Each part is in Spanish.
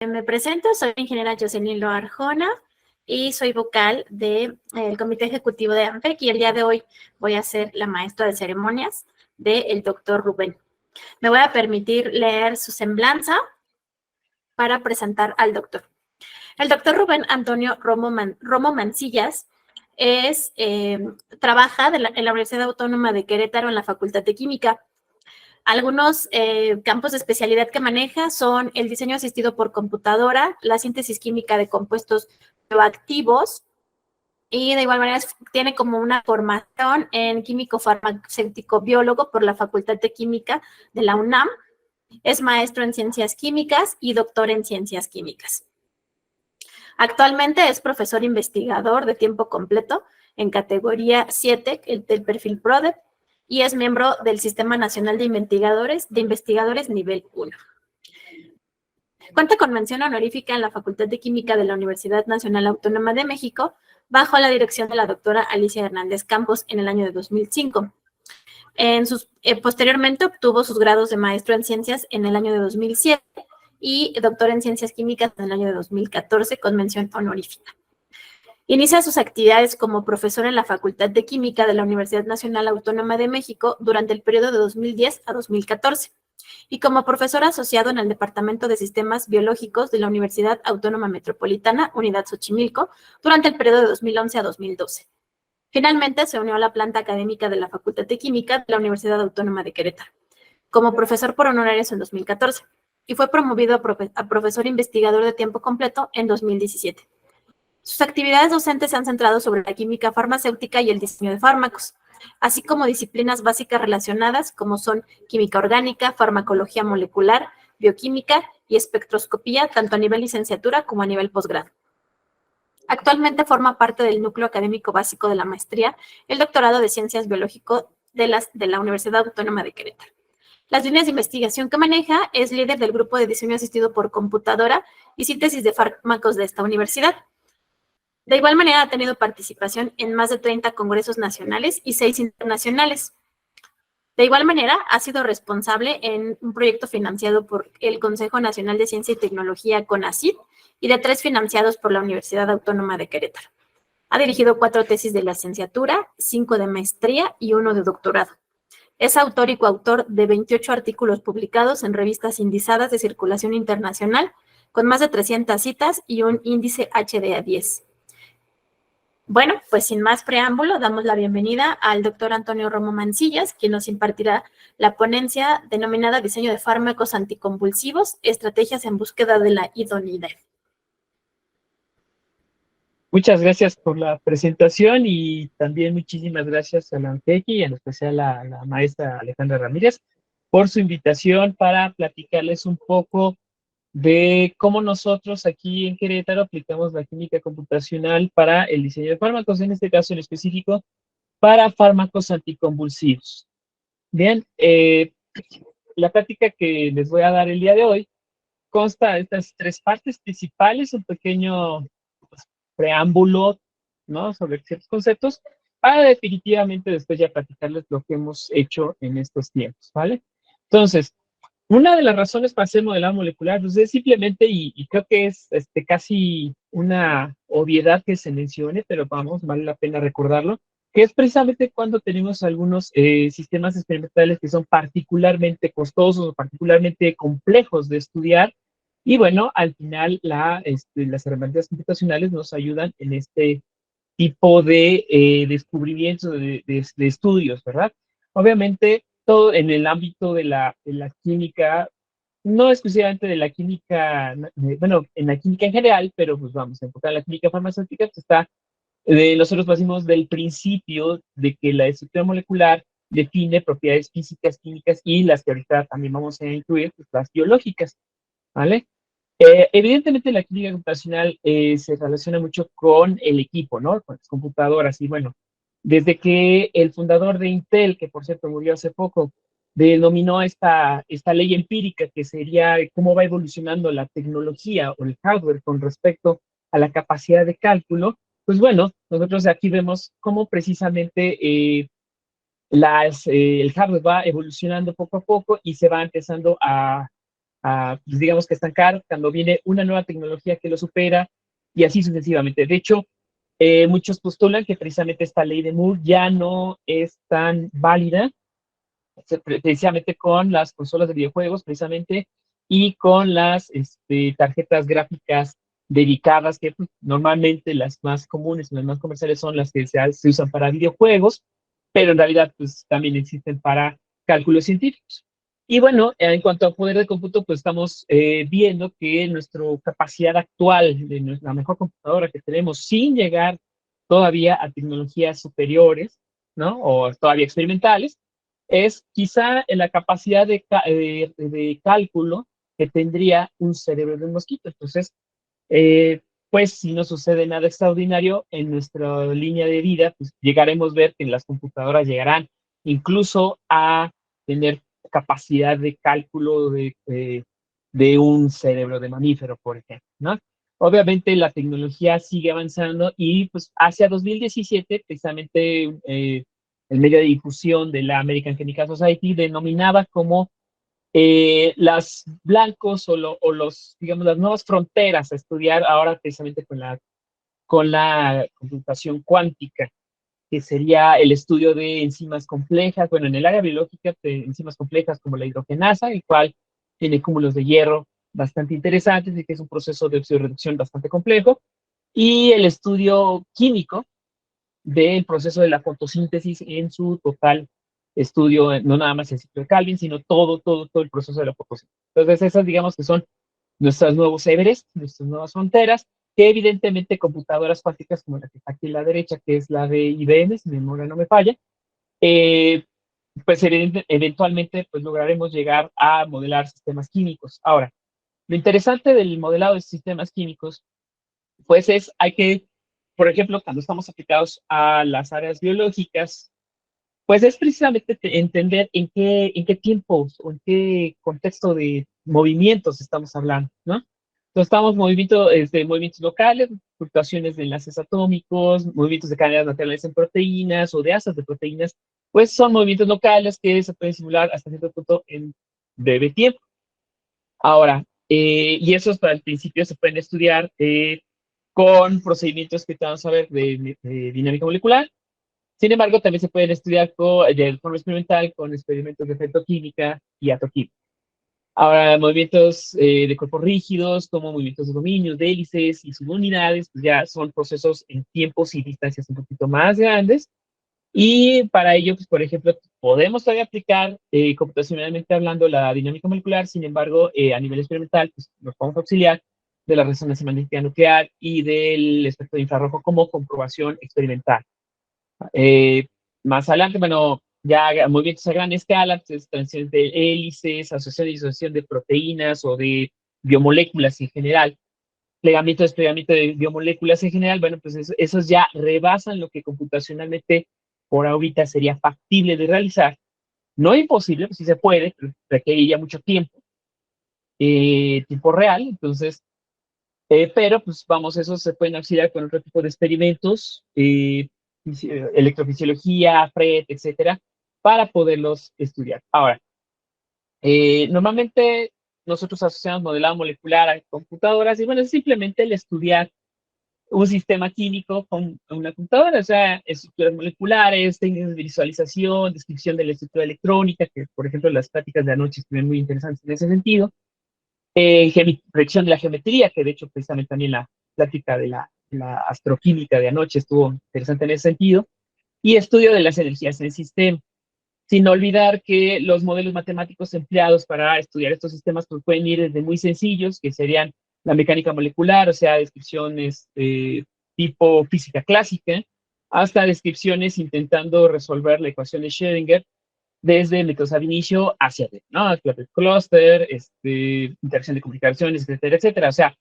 Me presento, soy ingeniera Jocelyn Loa Arjona y soy vocal del Comité Ejecutivo de AMPEC y el día de hoy voy a ser la maestra de ceremonias del doctor Rubén. Me voy a permitir leer su semblanza para presentar al doctor. El doctor Rubén Antonio Romo Mancillas trabaja en la Universidad Autónoma de Querétaro en la Facultad de Química. Algunos campos de especialidad que maneja son el diseño asistido por computadora, la síntesis química de compuestos bioactivos y de igual manera tiene como una formación en químico farmacéutico biólogo por la Facultad de Química de la UNAM. Es maestro en ciencias químicas y doctor en ciencias químicas. Actualmente es profesor investigador de tiempo completo en categoría 7 del perfil PRODEP y es miembro del Sistema Nacional de Investigadores nivel 1. Cuenta con mención honorífica en la Facultad de Química de la Universidad Nacional Autónoma de México bajo la dirección de la doctora Alicia Hernández Campos en el año de 2005. Posteriormente obtuvo sus grados de maestro en ciencias en el año de 2007 y doctor en ciencias químicas en el año de 2014 con mención honorífica. Inicia sus actividades como profesor en la Facultad de Química de la Universidad Nacional Autónoma de México durante el periodo de 2010 a 2014 y como profesor asociado en el Departamento de Sistemas Biológicos de la Universidad Autónoma Metropolitana, Unidad Xochimilco, durante el periodo de 2011 a 2012. Finalmente se unió a la planta académica de la Facultad de Química de la Universidad Autónoma de Querétaro, como profesor por honorarios en 2014 y fue promovido a profesor investigador de tiempo completo en 2017. Sus actividades docentes se han centrado sobre la química farmacéutica y el diseño de fármacos, así como disciplinas básicas relacionadas como son química orgánica, farmacología molecular, bioquímica y espectroscopía, tanto a nivel licenciatura como a nivel posgrado. Actualmente forma parte del núcleo académico básico de la maestría, el doctorado de Ciencias Biológicas de la Universidad Autónoma de Querétaro. Las líneas de investigación que maneja es líder del grupo de diseño asistido por computadora y síntesis de fármacos de esta universidad. De igual manera, ha tenido participación en más de 30 congresos nacionales y 6 internacionales. De igual manera, ha sido responsable en un proyecto financiado por el Consejo Nacional de Ciencia y Tecnología, CONACYT, y de 3 financiados por la Universidad Autónoma de Querétaro. Ha dirigido 4 tesis de licenciatura, 5 de maestría y 1 de doctorado. Es autor y coautor de 28 artículos publicados en revistas indizadas de circulación internacional, con más de 300 citas y un índice HDA10. Bueno, pues sin más preámbulo, damos la bienvenida al doctor Antonio Romo Mancillas, quien nos impartirá la ponencia denominada Diseño de fármacos anticonvulsivos, estrategias en búsqueda de la idoneidad. Muchas gracias por la presentación y también muchísimas gracias a la AMPEC y en especial a la maestra Alejandra Ramírez por su invitación para platicarles un poco de cómo nosotros aquí en Querétaro aplicamos la química computacional para el diseño de fármacos, en este caso en específico, para fármacos anticonvulsivos. Bien, la plática que les voy a dar el día de hoy consta de estas 3 partes principales, un pequeño preámbulo, ¿no?, sobre ciertos conceptos, para definitivamente después ya platicarles lo que hemos hecho en estos tiempos, ¿vale? Entonces, una de las razones para hacer modelado molecular pues es simplemente, y creo que es casi una obviedad que se mencione, pero vamos, vale la pena recordarlo, que es precisamente cuando tenemos algunos sistemas experimentales que son particularmente costosos o particularmente complejos de estudiar, y bueno, al final las herramientas computacionales nos ayudan en este tipo de descubrimientos, de estudios, ¿verdad? Obviamente, todo en el ámbito de la química, no exclusivamente de la química, bueno, en la química en general, pero pues vamos a enfocar en la química farmacéutica, pues está, nosotros partimos del principio de que la estructura molecular define propiedades físicas, químicas y las que ahorita también vamos a incluir, pues las biológicas, ¿vale? Evidentemente la química computacional se relaciona mucho con el equipo, ¿no? Con las computadoras y bueno, desde que el fundador de Intel, que por cierto murió hace poco, denominó esta ley empírica que sería cómo va evolucionando la tecnología o el hardware con respecto a la capacidad de cálculo, pues bueno, nosotros aquí vemos cómo precisamente el hardware va evolucionando poco a poco y se va empezando a pues digamos que estancar cuando viene una nueva tecnología que lo supera y así sucesivamente. De hecho, muchos postulan que precisamente esta ley de Moore ya no es tan válida precisamente con las consolas de videojuegos, precisamente, y con las tarjetas gráficas dedicadas, que pues, normalmente las más comunes, las más comerciales son las que se usan para videojuegos, pero en realidad pues también existen para cálculos científicos. Y bueno, en cuanto a poder de cómputo, pues estamos viendo que nuestra capacidad actual de la mejor computadora que tenemos sin llegar todavía a tecnologías superiores, ¿no? O todavía experimentales, es quizá en la capacidad de cálculo que tendría un cerebro de un mosquito. Entonces, pues si no sucede nada extraordinario en nuestra línea de vida, pues llegaremos a ver que las computadoras llegarán incluso a tener capacidad de cálculo de un cerebro de mamífero, por ejemplo, ¿no? Obviamente la tecnología sigue avanzando y pues hacia 2017, precisamente el medio de difusión de la American Chemical Society denominaba como las blancos o los, digamos, las nuevas fronteras a estudiar ahora precisamente con la computación cuántica, que sería el estudio de enzimas complejas, bueno, en el área biológica, de enzimas complejas como la hidrogenasa, el cual tiene cúmulos de hierro bastante interesantes y que es un proceso de oxidorreducción bastante complejo, y el estudio químico del proceso de la fotosíntesis en su total estudio, no nada más el ciclo de Calvin, sino todo el proceso de la fotosíntesis. Entonces, esas digamos que son nuestros nuevos Everest, nuestras nuevas fronteras, que evidentemente computadoras cuánticas como la que está aquí a la derecha, que es la de IBM, si mi memoria no me falla, eh, pues eventualmente pues lograremos llegar a modelar sistemas químicos. Ahora, lo interesante del modelado de sistemas químicos, pues hay que, por ejemplo, cuando estamos aplicados a las áreas biológicas, pues es precisamente entender en qué tiempos o en qué contexto de movimientos estamos hablando, ¿no? Entonces estamos movimientos locales, fluctuaciones de enlaces atómicos, movimientos de cadenas naturales en proteínas o de asas de proteínas, pues son movimientos locales que se pueden simular hasta cierto punto en breve tiempo. Ahora, y esos para el principio se pueden estudiar con procedimientos que te vamos a ver de dinámica molecular. Sin embargo, también se pueden estudiar de forma experimental con experimentos de fetoquímica y atoquímica. Ahora, movimientos de cuerpos rígidos, como movimientos de dominios, de hélices y subunidades, pues ya son procesos en tiempos y distancias un poquito más grandes. Y para ello, pues, por ejemplo, podemos todavía aplicar computacionalmente hablando la dinámica molecular. Sin embargo, a nivel experimental, pues nos podemos auxiliar de la resonancia magnética nuclear y del espectro de infrarrojo como comprobación experimental. Eh, Más adelante, bueno, ya movimientos a gran escala, pues, transiciones de hélices, asociación y disociación de proteínas o de biomoléculas en general, plegamiento, desplegamiento de biomoléculas en general, bueno, pues esos ya rebasan lo que computacionalmente por ahorita sería factible de realizar. No imposible, pues sí se puede, pero requeriría mucho tiempo real, entonces, pero pues vamos, esos se pueden auxiliar con otro tipo de experimentos, electrofisiología, FRET, etcétera, para poderlos estudiar. Ahora, normalmente nosotros asociamos modelado molecular a computadoras y bueno, es simplemente el estudiar un sistema químico con una computadora, o sea, estructuras moleculares, técnicas de visualización, descripción de la estructura electrónica, que por ejemplo las prácticas de anoche estuvieron muy interesantes en ese sentido, predicción de la geometría, que de hecho precisamente también la plática de la astroquímica de anoche estuvo interesante en ese sentido, y estudio de las energías en el sistema. Sin olvidar que los modelos matemáticos empleados para estudiar estos sistemas pues, pueden ir desde muy sencillos, que serían la mecánica molecular, o sea, descripciones tipo física clásica, hasta descripciones intentando resolver la ecuación de Schrödinger desde métodos ab initio hacia arriba, ¿no? Cluster, interacción de comunicaciones, etcétera, etcétera. O sea,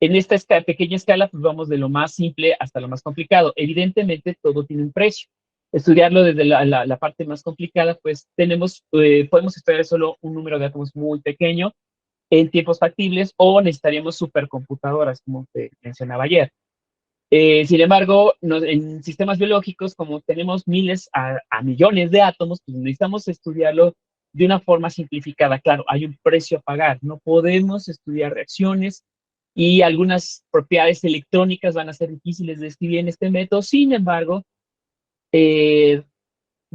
en esta pequeña escala, pues vamos de lo más simple hasta lo más complicado. Evidentemente, todo tiene un precio. Estudiarlo desde la parte más complicada, pues podemos estudiar solo un número de átomos muy pequeño en tiempos factibles o necesitaríamos supercomputadoras, como te mencionaba ayer. Sin embargo, en sistemas biológicos, como tenemos miles a millones de átomos, pues necesitamos estudiarlo de una forma simplificada. Claro, hay un precio a pagar. No podemos estudiar reacciones y algunas propiedades electrónicas van a ser difíciles de escribir en este método. Sin embargo, eh,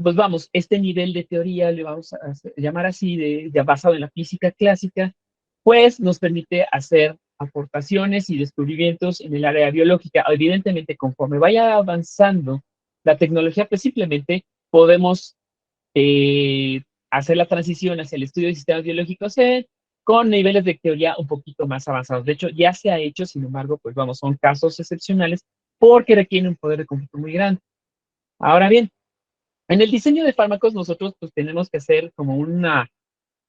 pues vamos, este nivel de teoría, le vamos a llamar así, de basado en la física clásica, pues nos permite hacer aportaciones y descubrimientos en el área biológica. Evidentemente, conforme vaya avanzando la tecnología, pues simplemente podemos hacer la transición hacia el estudio de sistemas biológicos con niveles de teoría un poquito más avanzados. De hecho, ya se ha hecho, sin embargo, pues vamos, son casos excepcionales porque requieren un poder de cómputo muy grande. Ahora bien, en el diseño de fármacos nosotros pues tenemos que hacer como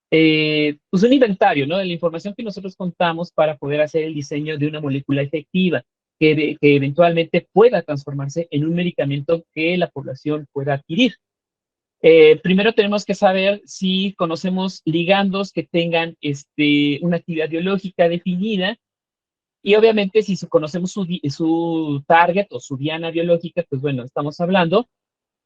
pues un inventario, ¿no? De la información que nosotros contamos para poder hacer el diseño de una molécula efectiva que eventualmente pueda transformarse en un medicamento que la población pueda adquirir. Primero tenemos que saber si conocemos ligandos que tengan una actividad biológica definida y obviamente si conocemos su target o su diana biológica, pues bueno, estamos hablando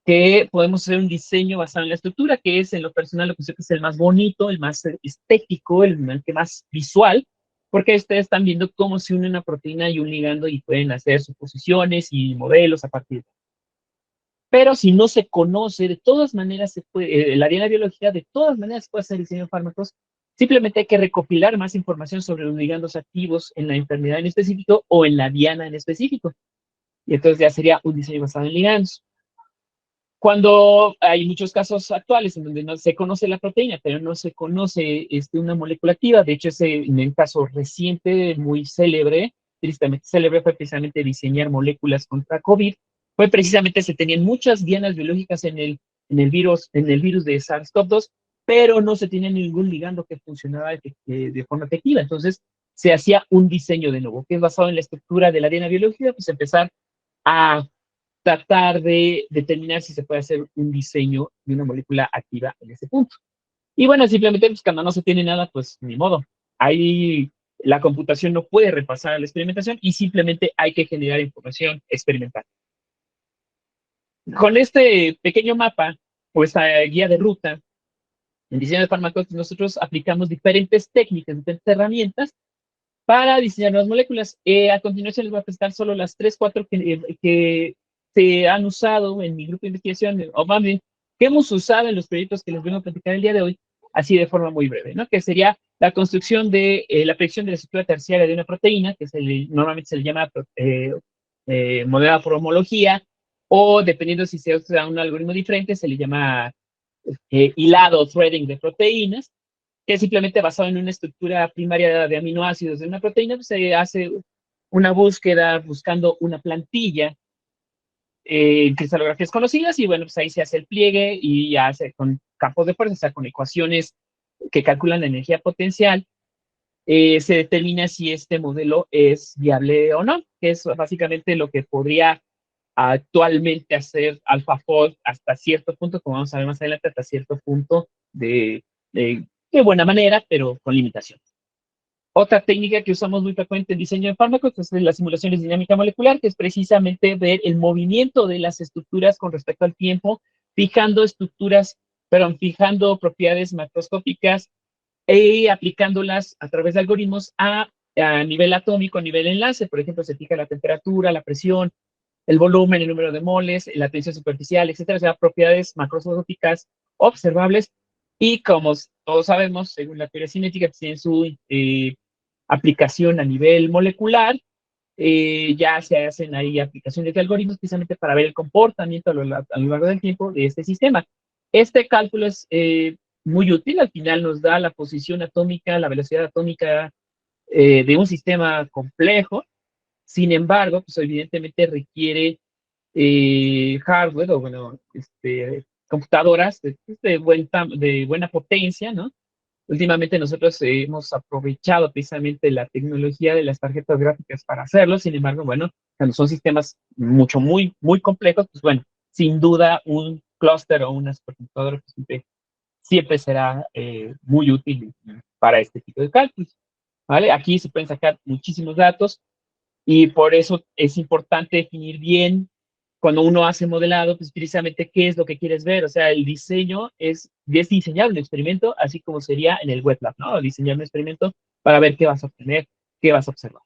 que podemos hacer un diseño basado en la estructura, que es en lo personal lo que es el más bonito, el más estético, el que más visual, porque ustedes están viendo cómo se une una proteína y un ligando y pueden hacer suposiciones y modelos a partir de. Pero si no se conoce, de todas maneras se puede, la diana biológica de todas maneras se puede hacer diseño de fármacos, simplemente hay que recopilar más información sobre los ligandos activos en la enfermedad en específico o en la diana en específico. Y entonces ya sería un diseño basado en ligandos. Cuando hay muchos casos actuales en donde no se conoce la proteína, pero no se conoce una molécula activa, de hecho, en el caso reciente, muy célebre, tristemente célebre, fue precisamente diseñar moléculas contra COVID, fue precisamente se tenían muchas dianas biológicas en el virus de SARS-CoV-2, pero no se tenía ningún ligando que funcionaba de forma efectiva. Entonces, se hacía un diseño de nuevo, que es basado en la estructura de la diana biológica, pues empezar a tratar de determinar si se puede hacer un diseño de una molécula activa en ese punto. Y bueno, simplemente pues, cuando no se tiene nada, pues ni modo. Ahí la computación no puede repasar la experimentación y simplemente hay que generar información experimental. Con este pequeño mapa o esta guía de ruta en diseño de fármacos, nosotros aplicamos diferentes técnicas, diferentes herramientas para diseñar nuevas moléculas. A continuación les voy a presentar solo las 3, 4 que se han usado en mi grupo de investigación, o más bien, que hemos usado en los proyectos que les vengo a platicar el día de hoy, así de forma muy breve, ¿no? Que sería la construcción de la predicción de la estructura terciaria de una proteína, que normalmente se le llama modelado por homología, o dependiendo si se usa un algoritmo diferente, se le llama hilado o threading de proteínas, que es simplemente basado en una estructura primaria de aminoácidos de una proteína, pues se hace una búsqueda buscando una plantilla en cristalografías conocidas y bueno, pues ahí se hace el pliegue y ya hace con campos de fuerza, o sea, con ecuaciones que calculan la energía potencial, se determina si este modelo es viable o no, que es básicamente lo que podría actualmente hacer AlphaFold hasta cierto punto, como vamos a ver más adelante, hasta cierto punto de buena manera, pero con limitaciones. Otra técnica que usamos muy frecuente en diseño de fármacos es la simulación de dinámica molecular, que es precisamente ver el movimiento de las estructuras con respecto al tiempo, fijando propiedades macroscópicas aplicándolas a través de algoritmos a nivel atómico, a nivel enlace. Por ejemplo, se fija la temperatura, la presión, el volumen, el número de moles, la tensión superficial, etcétera, o sea, propiedades macroscópicas observables. Y como todos sabemos, según la teoría cinética, pues tiene su aplicación a nivel molecular. Ya se hacen ahí aplicaciones de algoritmos precisamente para ver el comportamiento a lo largo del tiempo de este sistema. Este cálculo es muy útil, al final nos da la posición atómica, la velocidad atómica de un sistema complejo. Sin embargo, pues evidentemente requiere hardware o bueno, computadoras de buena potencia, ¿no? Últimamente nosotros hemos aprovechado precisamente la tecnología de las tarjetas gráficas para hacerlo. Sin embargo, bueno, cuando son sistemas muy complejos, pues bueno, sin duda un clúster o una supercomputadora pues, siempre será muy útil para este tipo de cálculos, ¿vale? Aquí se pueden sacar muchísimos datos y por eso es importante definir bien cuando uno hace modelado, pues precisamente qué es lo que quieres ver. O sea, el diseño es diseñar un experimento, así como sería en el wet lab, ¿no? Diseñar un experimento para ver qué vas a obtener, qué vas a observar.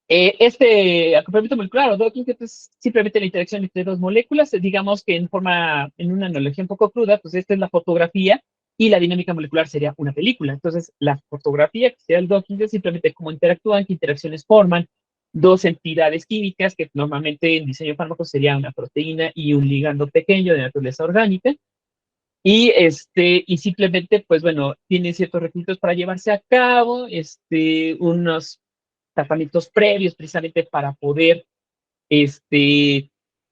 Este acoplamiento molecular o docking, que es simplemente la interacción entre dos moléculas, digamos que en una analogía un poco cruda, pues esta es la fotografía y la dinámica molecular sería una película. Entonces, la fotografía, que sería el docking, es simplemente cómo interactúan, qué interacciones forman dos entidades químicas, que normalmente en diseño de fármacos sería una proteína y un ligando pequeño de naturaleza orgánica. Y simplemente, pues bueno, tiene ciertos requisitos para llevarse a cabo, unos tratamientos previos precisamente para poder,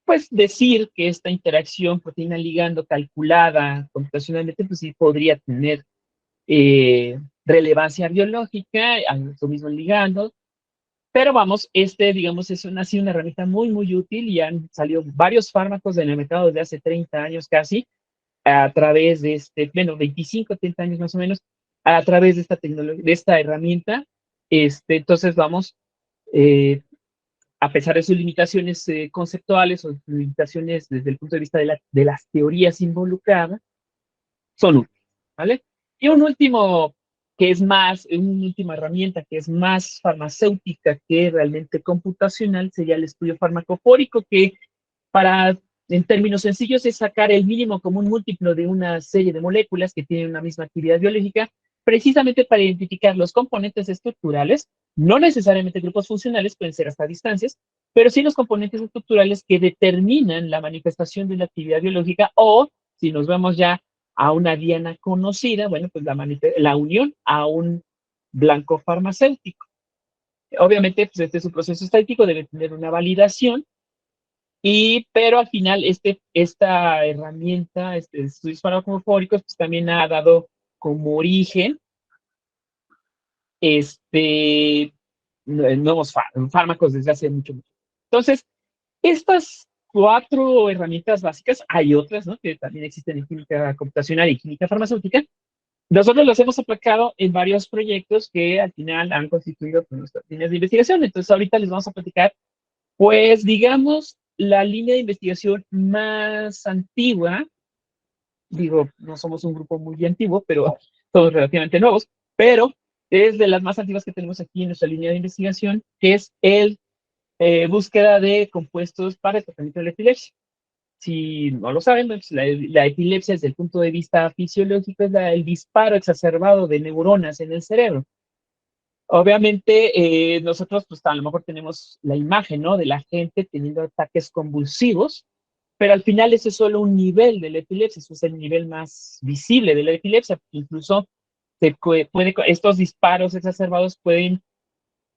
pues decir que esta interacción proteína-ligando calculada computacionalmente, pues sí podría tener relevancia biológica, al mismo ligando, pero vamos, digamos, ha sido una herramienta muy, muy útil y han salido varios fármacos en el mercado desde hace 30 años casi, a través de bueno, 25, 30 años más o menos, a través de esta tecnología, de esta herramienta. Entonces, vamos, eh, a pesar de sus limitaciones conceptuales o sus limitaciones desde el punto de vista de las teorías involucradas, son útiles, ¿vale? Y una última herramienta que es más farmacéutica que realmente computacional sería el estudio farmacofórico, que para, en términos sencillos, es sacar el mínimo común múltiplo de una serie de moléculas que tienen una misma actividad biológica, precisamente para identificar los componentes estructurales, no necesariamente grupos funcionales, pueden ser hasta distancias, pero sí los componentes estructurales que determinan la manifestación de la actividad biológica, o si nos vemos ya a una diana conocida, bueno, pues la unión a un blanco farmacéutico. Obviamente, pues este es un proceso estadístico, debe tener una validación, pero al final esta herramienta, estudios farmacofóricos, pues también ha dado como origen nuevos fármacos desde hace mucho, mucho. Entonces, estas cuatro herramientas básicas, hay otras, ¿no? Que también existen en química computacional y química farmacéutica. Nosotros los hemos aplicado en varios proyectos que al final han constituido pues, nuestras líneas de investigación. Entonces, ahorita les vamos a platicar, pues, digamos, la línea de investigación más antigua. Digo, no somos un grupo muy antiguo, pero somos relativamente nuevos, pero es de las más antiguas que tenemos aquí en nuestra línea de investigación, que es el búsqueda de compuestos para el tratamiento de la epilepsia. Si no lo saben, pues la epilepsia desde el punto de vista fisiológico es el disparo exacerbado de neuronas en el cerebro. Obviamente, nosotros pues a lo mejor tenemos la imagen, ¿no? De la gente teniendo ataques convulsivos, pero al final ese es solo un nivel de la epilepsia, eso es el nivel más visible de la epilepsia. Incluso estos disparos exacerbados pueden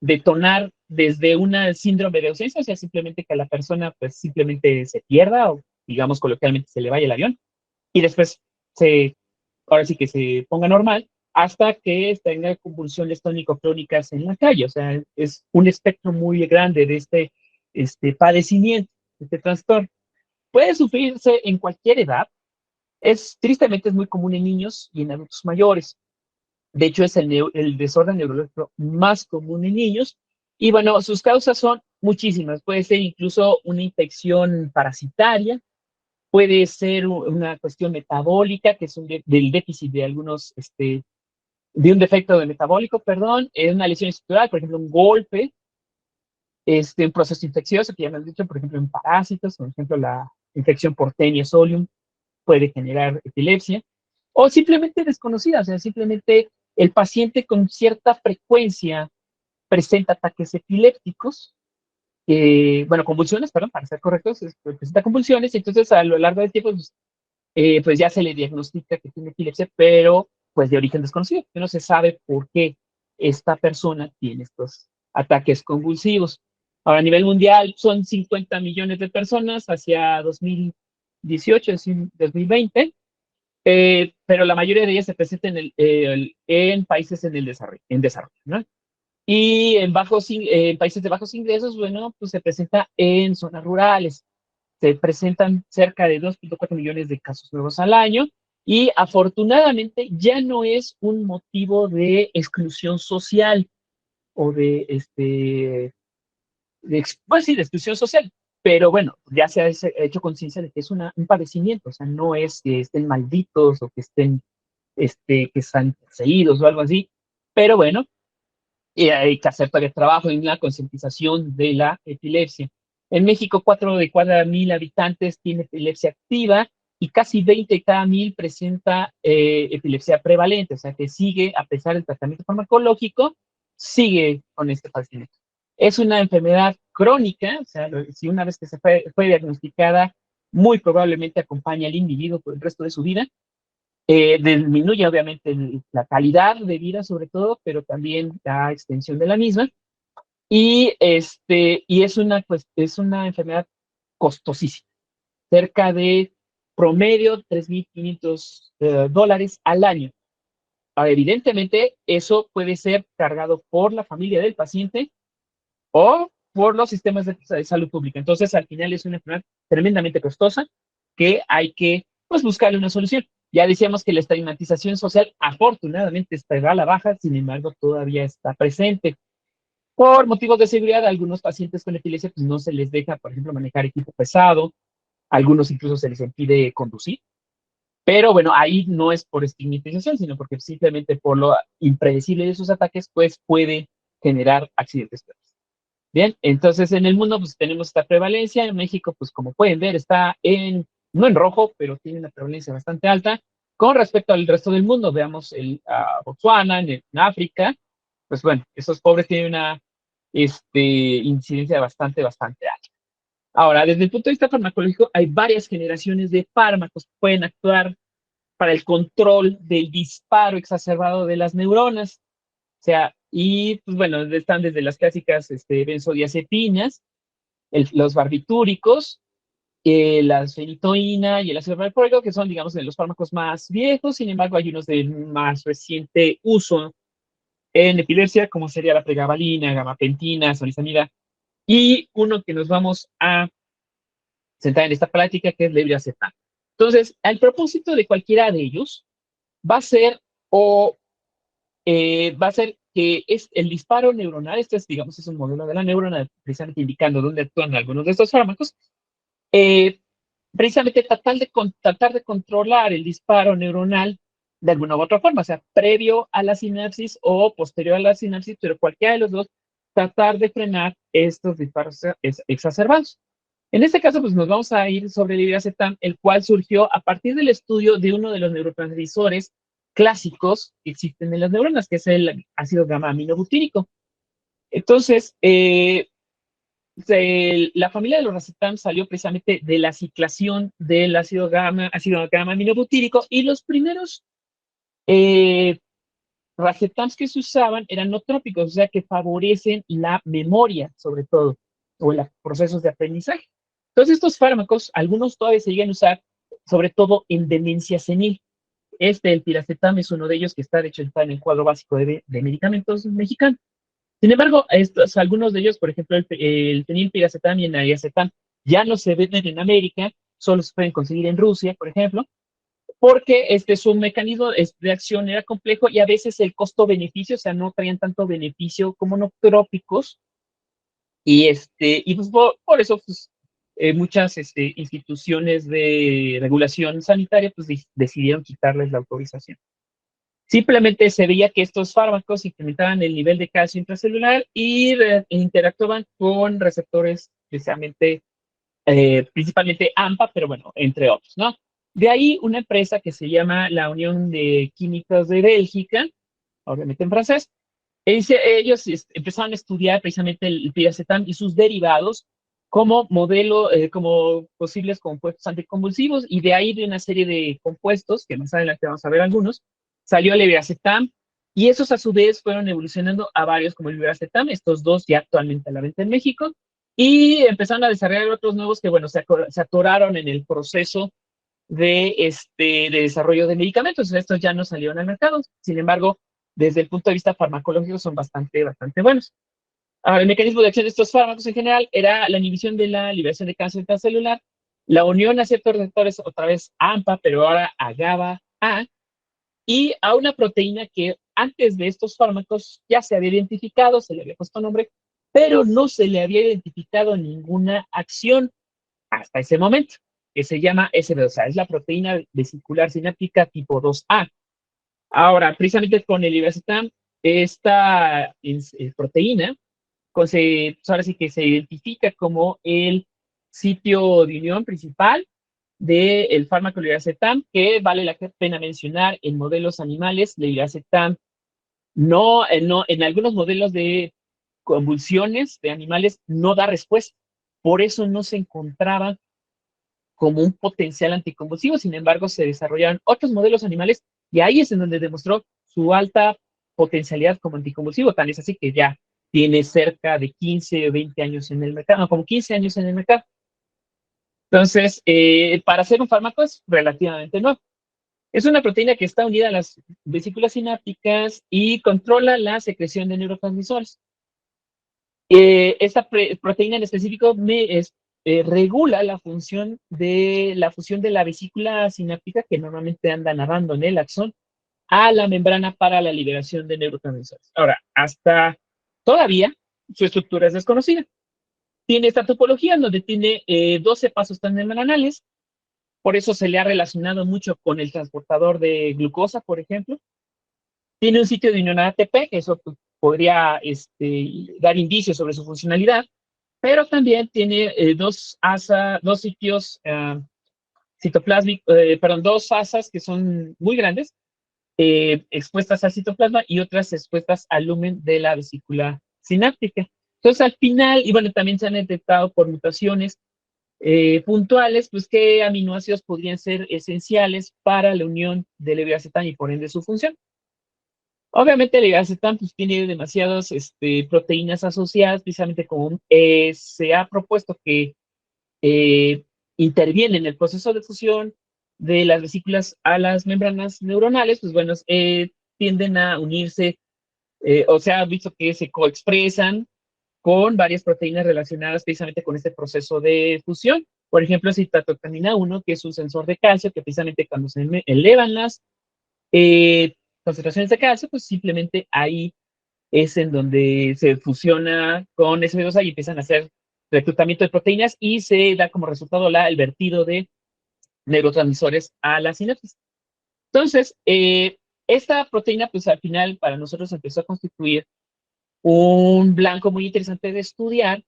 detonar desde una síndrome de ausencia, o sea, simplemente que la persona pues simplemente se pierda o digamos coloquialmente se le vaya el avión y después ahora sí que se ponga normal hasta que tenga convulsiones tónico-clónicas en la calle. O sea, es un espectro muy grande de este padecimiento, este trastorno. Puede sufrirse en cualquier edad. Tristemente es muy común en niños y en adultos mayores. De hecho, es el desorden neurológico más común en niños. Y bueno, sus causas son muchísimas. Puede ser incluso una infección parasitaria, puede ser una cuestión metabólica, que es del déficit de de un defecto de metabólico, perdón, una lesión estructural, por ejemplo, un golpe, un proceso infeccioso, que ya me han dicho, por ejemplo, en parásitos, por ejemplo, la infección por Taenia solium puede generar epilepsia, o simplemente desconocida, o sea, simplemente el paciente con cierta frecuencia presenta ataques epilépticos, bueno, convulsiones, perdón, para ser correctos, presenta convulsiones, y entonces a lo largo del tiempo, pues ya se le diagnostica que tiene epilepsia, pero pues de origen desconocido, que no se sabe por qué esta persona tiene estos ataques convulsivos. Ahora, a nivel mundial son 50 millones de personas hacia 2018, 2020, pero la mayoría de ellas se presentan en países en desarrollo, ¿no? Y en países de bajos ingresos, bueno, pues se presenta en zonas rurales. Se presentan cerca de 2.4 millones de casos nuevos al año y afortunadamente ya no es un motivo de exclusión social o pues sí, de exclusión social. pero bueno, ya se ha hecho conciencia de que es un padecimiento, o sea, no es que estén malditos o que estén, que están poseídos o algo así, pero bueno, y hay que hacer todavía trabajo en la concientización de la epilepsia. En México, 4 de cada 1,000 habitantes tiene epilepsia activa y casi 20 de cada 1,000 presenta epilepsia prevalente, o sea que sigue, a pesar del tratamiento farmacológico, sigue con este padecimiento. Es una enfermedad crónica, o sea, si una vez que fue diagnosticada, muy probablemente acompaña al individuo por el resto de su vida. Disminuye obviamente la calidad de vida sobre todo, pero también la extensión de la misma. Y es una enfermedad costosísima, cerca de promedio $3,500 al año. Ahora, evidentemente, eso puede ser cargado por la familia del paciente o por los sistemas de salud pública. Entonces, al final es una enfermedad tremendamente costosa que hay que, pues, buscarle una solución. Ya decíamos que la estigmatización social afortunadamente está a la baja, sin embargo, todavía está presente. Por motivos de seguridad, a algunos pacientes con epilepsia pues, no se les deja, por ejemplo, manejar equipo pesado, a algunos incluso se les impide conducir, pero bueno, ahí no es por estigmatización, sino porque simplemente por lo impredecible de sus ataques, pues puede generar accidentes graves. Bien, entonces en el mundo pues tenemos esta prevalencia, en México pues como pueden ver está no en rojo, pero tiene una prevalencia bastante alta. Con respecto al resto del mundo, veamos Botswana, en África, pues bueno, esos pobres tienen una incidencia bastante alta. Ahora, desde el punto de vista farmacológico, hay varias generaciones de fármacos que pueden actuar para el control del disparo exacerbado de las neuronas. O sea, y pues bueno, están desde las clásicas benzodiazepinas, los barbitúricos, la fenitoína y el ácido valproico, que son, digamos, de los fármacos más viejos. Sin embargo, hay unos de más reciente uso en epilepsia, como sería la pregabalina, gabapentina, sonizamida, y uno que nos vamos a centrar en esta plática, que es levetiracetam. Entonces, el propósito de cualquiera de ellos va a ser o va a ser que es el disparo neuronal, este es, digamos, es un modelo de la neurona, precisamente indicando dónde actúan algunos de estos fármacos, eh, precisamente tratar de controlar el disparo neuronal de alguna u otra forma, o sea, previo a la sinapsis o posterior a la sinapsis, pero cualquiera de los dos, tratar de frenar estos disparos exacerbados. En este caso, pues nos vamos a ir sobre el levetiracetam, el cual surgió a partir del estudio de uno de los neurotransmisores clásicos que existen en las neuronas, que es el ácido gamma aminobutírico. Entonces, la familia de los racetam salió precisamente de la ciclación del ácido gamma aminobutírico, y los primeros racetams que se usaban eran no trópicos, o sea, que favorecen la memoria, sobre todo, o los procesos de aprendizaje. Entonces, estos fármacos, algunos todavía se llegan a usar, sobre todo en demencia senil. El piracetam es uno de ellos que está, de hecho, está en el cuadro básico de medicamentos mexicanos. Sin embargo, algunos de ellos, por ejemplo, el fenilpiracetam y el naracetam, ya no se venden en América, solo se pueden conseguir en Rusia, por ejemplo, porque su mecanismo de acción era complejo y a veces el costo-beneficio, o sea, no traían tanto beneficio como no trópicos, y pues por eso pues, muchas instituciones de regulación sanitaria pues decidieron quitarles la autorización. Simplemente se veía que estos fármacos incrementaban el nivel de calcio intracelular y interactuaban con receptores, especialmente, principalmente AMPA, pero bueno, entre otros, ¿no? De ahí una empresa que se llama la Unión de Químicos de Bélgica, obviamente en francés, ellos empezaron a estudiar precisamente el piracetam y sus derivados como modelo, como posibles compuestos anticonvulsivos, y de ahí de una serie de compuestos, que más adelante vamos a ver algunos, salió el levetiracetam, y esos a su vez fueron evolucionando a varios como el levetiracetam, estos dos ya actualmente a la venta en México, y empezaron a desarrollar otros nuevos que, bueno, se atoraron en el proceso de desarrollo de medicamentos. Estos ya no salieron al mercado, sin embargo, desde el punto de vista farmacológico son bastante buenos. Ahora, el mecanismo de acción de estos fármacos en general era la inhibición de la liberación de cáncer intracelular, la unión a ciertos receptores, otra vez AMPA, pero ahora a GABA-A, y a una proteína que antes de estos fármacos ya se había identificado, se le había puesto nombre, pero no se le había identificado ninguna acción hasta ese momento, que se llama SB2A, es la proteína vesicular sináptica tipo 2A. Ahora, precisamente con el ivermectin, esta proteína, ahora sí que se identifica como el sitio de unión principal del fármaco liracetam, que vale la pena mencionar en modelos animales, liracetam no, en algunos modelos de convulsiones de animales no da respuesta. Por eso no se encontraba como un potencial anticonvulsivo. Sin embargo, se desarrollaron otros modelos animales y ahí es en donde demostró su alta potencialidad como anticonvulsivo. Tan es así que ya tiene cerca de 15 o 20 años en el mercado, no, como 15 años en el mercado. Entonces, para ser un fármaco es relativamente nuevo. Es una proteína que está unida a las vesículas sinápticas y controla la secreción de neurotransmisores. Esta proteína en específico regula la función de la fusión de la vesícula sináptica, que normalmente anda nadando en el axón, a la membrana para la liberación de neurotransmisores. Ahora, hasta todavía su estructura es desconocida. Tiene esta topología donde tiene 12 pasos transmembranales, por eso se le ha relacionado mucho con el transportador de glucosa, por ejemplo. Tiene un sitio de unión a ATP, que eso podría dar indicios sobre su funcionalidad, pero también tiene dos sitios citoplásmicos, perdón, dos asas que son muy grandes, expuestas al citoplasma y otras expuestas al lumen de la vesícula sináptica. Entonces, al final, y bueno, también se han detectado por mutaciones puntuales, pues qué aminoácidos podrían ser esenciales para la unión del leviacetam y por ende su función. Obviamente el leviacetam pues, tiene demasiadas proteínas asociadas, precisamente como se ha propuesto que interviene en el proceso de fusión de las vesículas a las membranas neuronales, pues bueno, tienden a unirse, o sea, ha visto que se coexpresan con varias proteínas relacionadas precisamente con este proceso de fusión. Por ejemplo, citatotamina 1, que es un sensor de calcio, que precisamente cuando se elevan las concentraciones de calcio, pues simplemente ahí es en donde se fusiona con SB2A y empiezan a hacer reclutamiento de proteínas y se da como resultado el vertido de neurotransmisores a la sinapsis. Entonces, esta proteína, pues al final para nosotros empezó a constituir un blanco muy interesante de estudiar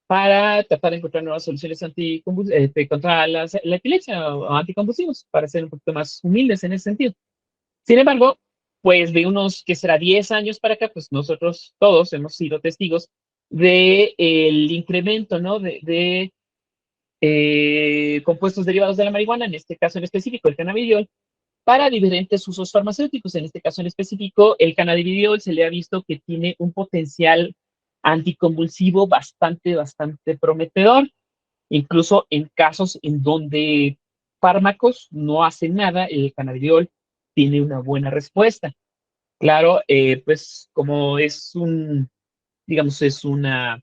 para tratar de encontrar nuevas soluciones contra la epilepsia o anticonvulsivos, para ser un poquito más humildes en ese sentido. Sin embargo, pues de unos, que será 10 años para acá, pues nosotros todos hemos sido testigos del incremento, ¿no? Compuestos derivados de la marihuana, en este caso en específico el cannabidiol, para diferentes usos farmacéuticos. En este caso en específico, el cannabidiol se le ha visto que tiene un potencial anticonvulsivo bastante prometedor, incluso en casos en donde fármacos no hacen nada, el cannabidiol tiene una buena respuesta. Claro, pues como digamos, es una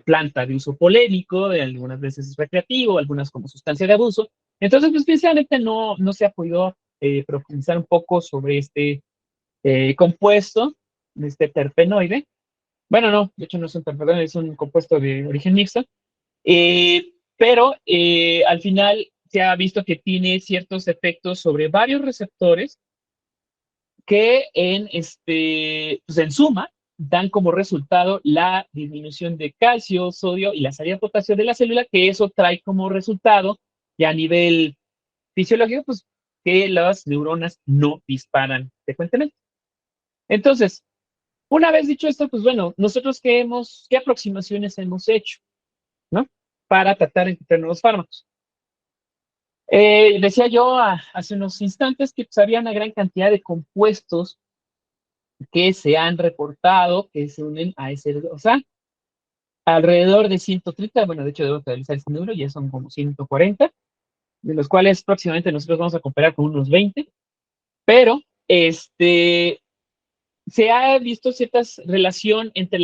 planta de uso polémico, algunas veces es recreativo, algunas como sustancia de abuso. Entonces, pues precisamente no se ha podido profundizar un poco sobre este compuesto, este terpenoide. Bueno, no, de hecho no es un terpenoide, es un compuesto de origen mixto, pero al final se ha visto que tiene ciertos efectos sobre varios receptores que pues en suma dan como resultado la disminución de calcio, sodio y la salida de potasio de la célula, que eso trae como resultado, ya a nivel fisiológico, pues que las neuronas no disparan frecuentemente. Entonces, una vez dicho esto, pues bueno, nosotros qué aproximaciones hemos hecho, ¿no? Para tratar de encontrar nuevos fármacos. Decía yo hace unos instantes que pues, había una gran cantidad de compuestos que se han reportado que se unen a ese, o sea, alrededor de 130, bueno, de hecho debo actualizar ese número, ya son como 140, de los cuales próximamente nosotros vamos a comparar con unos 20, pero se ha visto cierta relación entre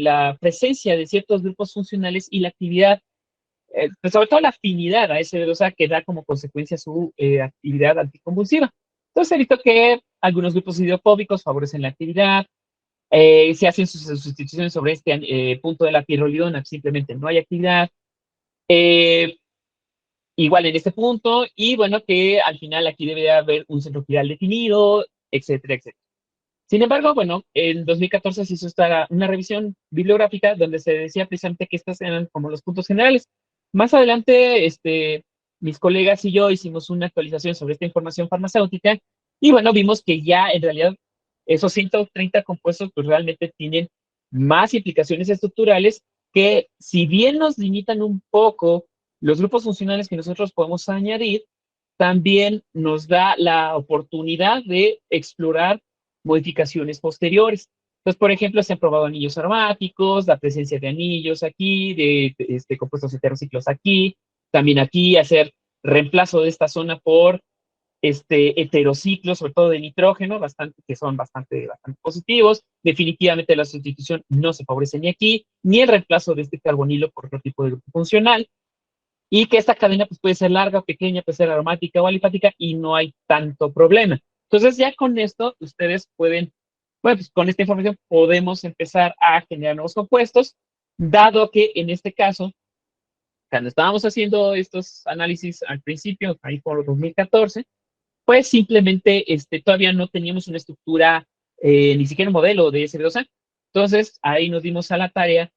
la presencia de ciertos grupos funcionales y la actividad, pues sobre todo la afinidad a ese, o sea, que da como consecuencia su actividad anticonvulsiva. Entonces, he visto que algunos grupos idiofóbicos favorecen la actividad, Se hacen sus sustituciones sobre este punto de la pirrolidona, simplemente no hay actividad. Igual en este punto, y bueno, que al final aquí debe haber un centro quiral definido, etcétera, etcétera. Sin embargo, bueno, en 2014 se hizo una revisión bibliográfica donde se decía precisamente que estos eran como los puntos generales. Más adelante, mis colegas y yo hicimos una actualización sobre esta información farmacéutica y bueno, vimos que ya en realidad esos 130 compuestos pues realmente tienen más implicaciones estructurales que si bien nos limitan un poco los grupos funcionales que nosotros podemos añadir, también nos da la oportunidad de explorar modificaciones posteriores. Entonces, por ejemplo, se han probado anillos aromáticos, la presencia de anillos aquí, de compuestos heterociclos aquí, también aquí hacer reemplazo de esta zona por heterociclos, sobre todo de nitrógeno, que son bastante positivos. Definitivamente la sustitución no se favorece ni aquí, ni el reemplazo de este carbonilo por otro tipo de grupo funcional, y que esta cadena pues, puede ser larga, pequeña, puede ser aromática o alifática y no hay tanto problema. Entonces ya con esto ustedes pueden, bueno, pues con esta información podemos empezar a generar nuevos compuestos, dado que en este caso, cuando estábamos haciendo estos análisis al principio, ahí por 2014, pues simplemente todavía no teníamos una estructura, ni siquiera un modelo de SB2A. Entonces ahí nos dimos a la tarea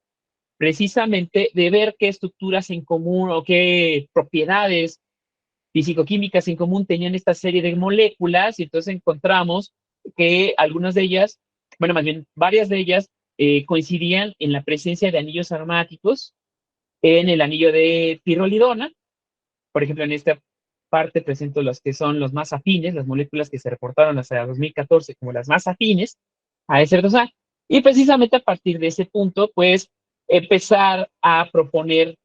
precisamente de ver qué estructuras en común o qué propiedades físico-químicas en común tenían esta serie de moléculas, y entonces encontramos que algunas de ellas, bueno, más bien varias de ellas, coincidían en la presencia de anillos aromáticos en el anillo de pirrolidona. Por ejemplo, en esta parte presento los que son los más afines, las moléculas que se reportaron hasta 2014 como las más afines a SR2A. Y precisamente a partir de ese punto, pues, empezar a proponer,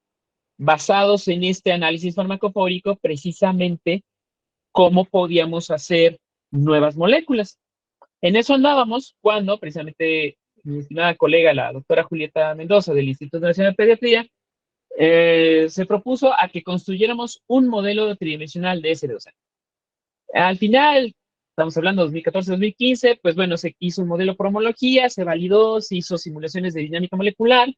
basados en este análisis farmacofórico, precisamente cómo podíamos hacer nuevas moléculas. En eso andábamos cuando precisamente mi estimada colega, la doctora Julieta Mendoza del Instituto Nacional de Pediatría, se propuso a que construyéramos un modelo tridimensional de SB2A. Al final, estamos hablando de 2014-2015, pues bueno, se hizo un modelo por homología, se validó, se hizo simulaciones de dinámica molecular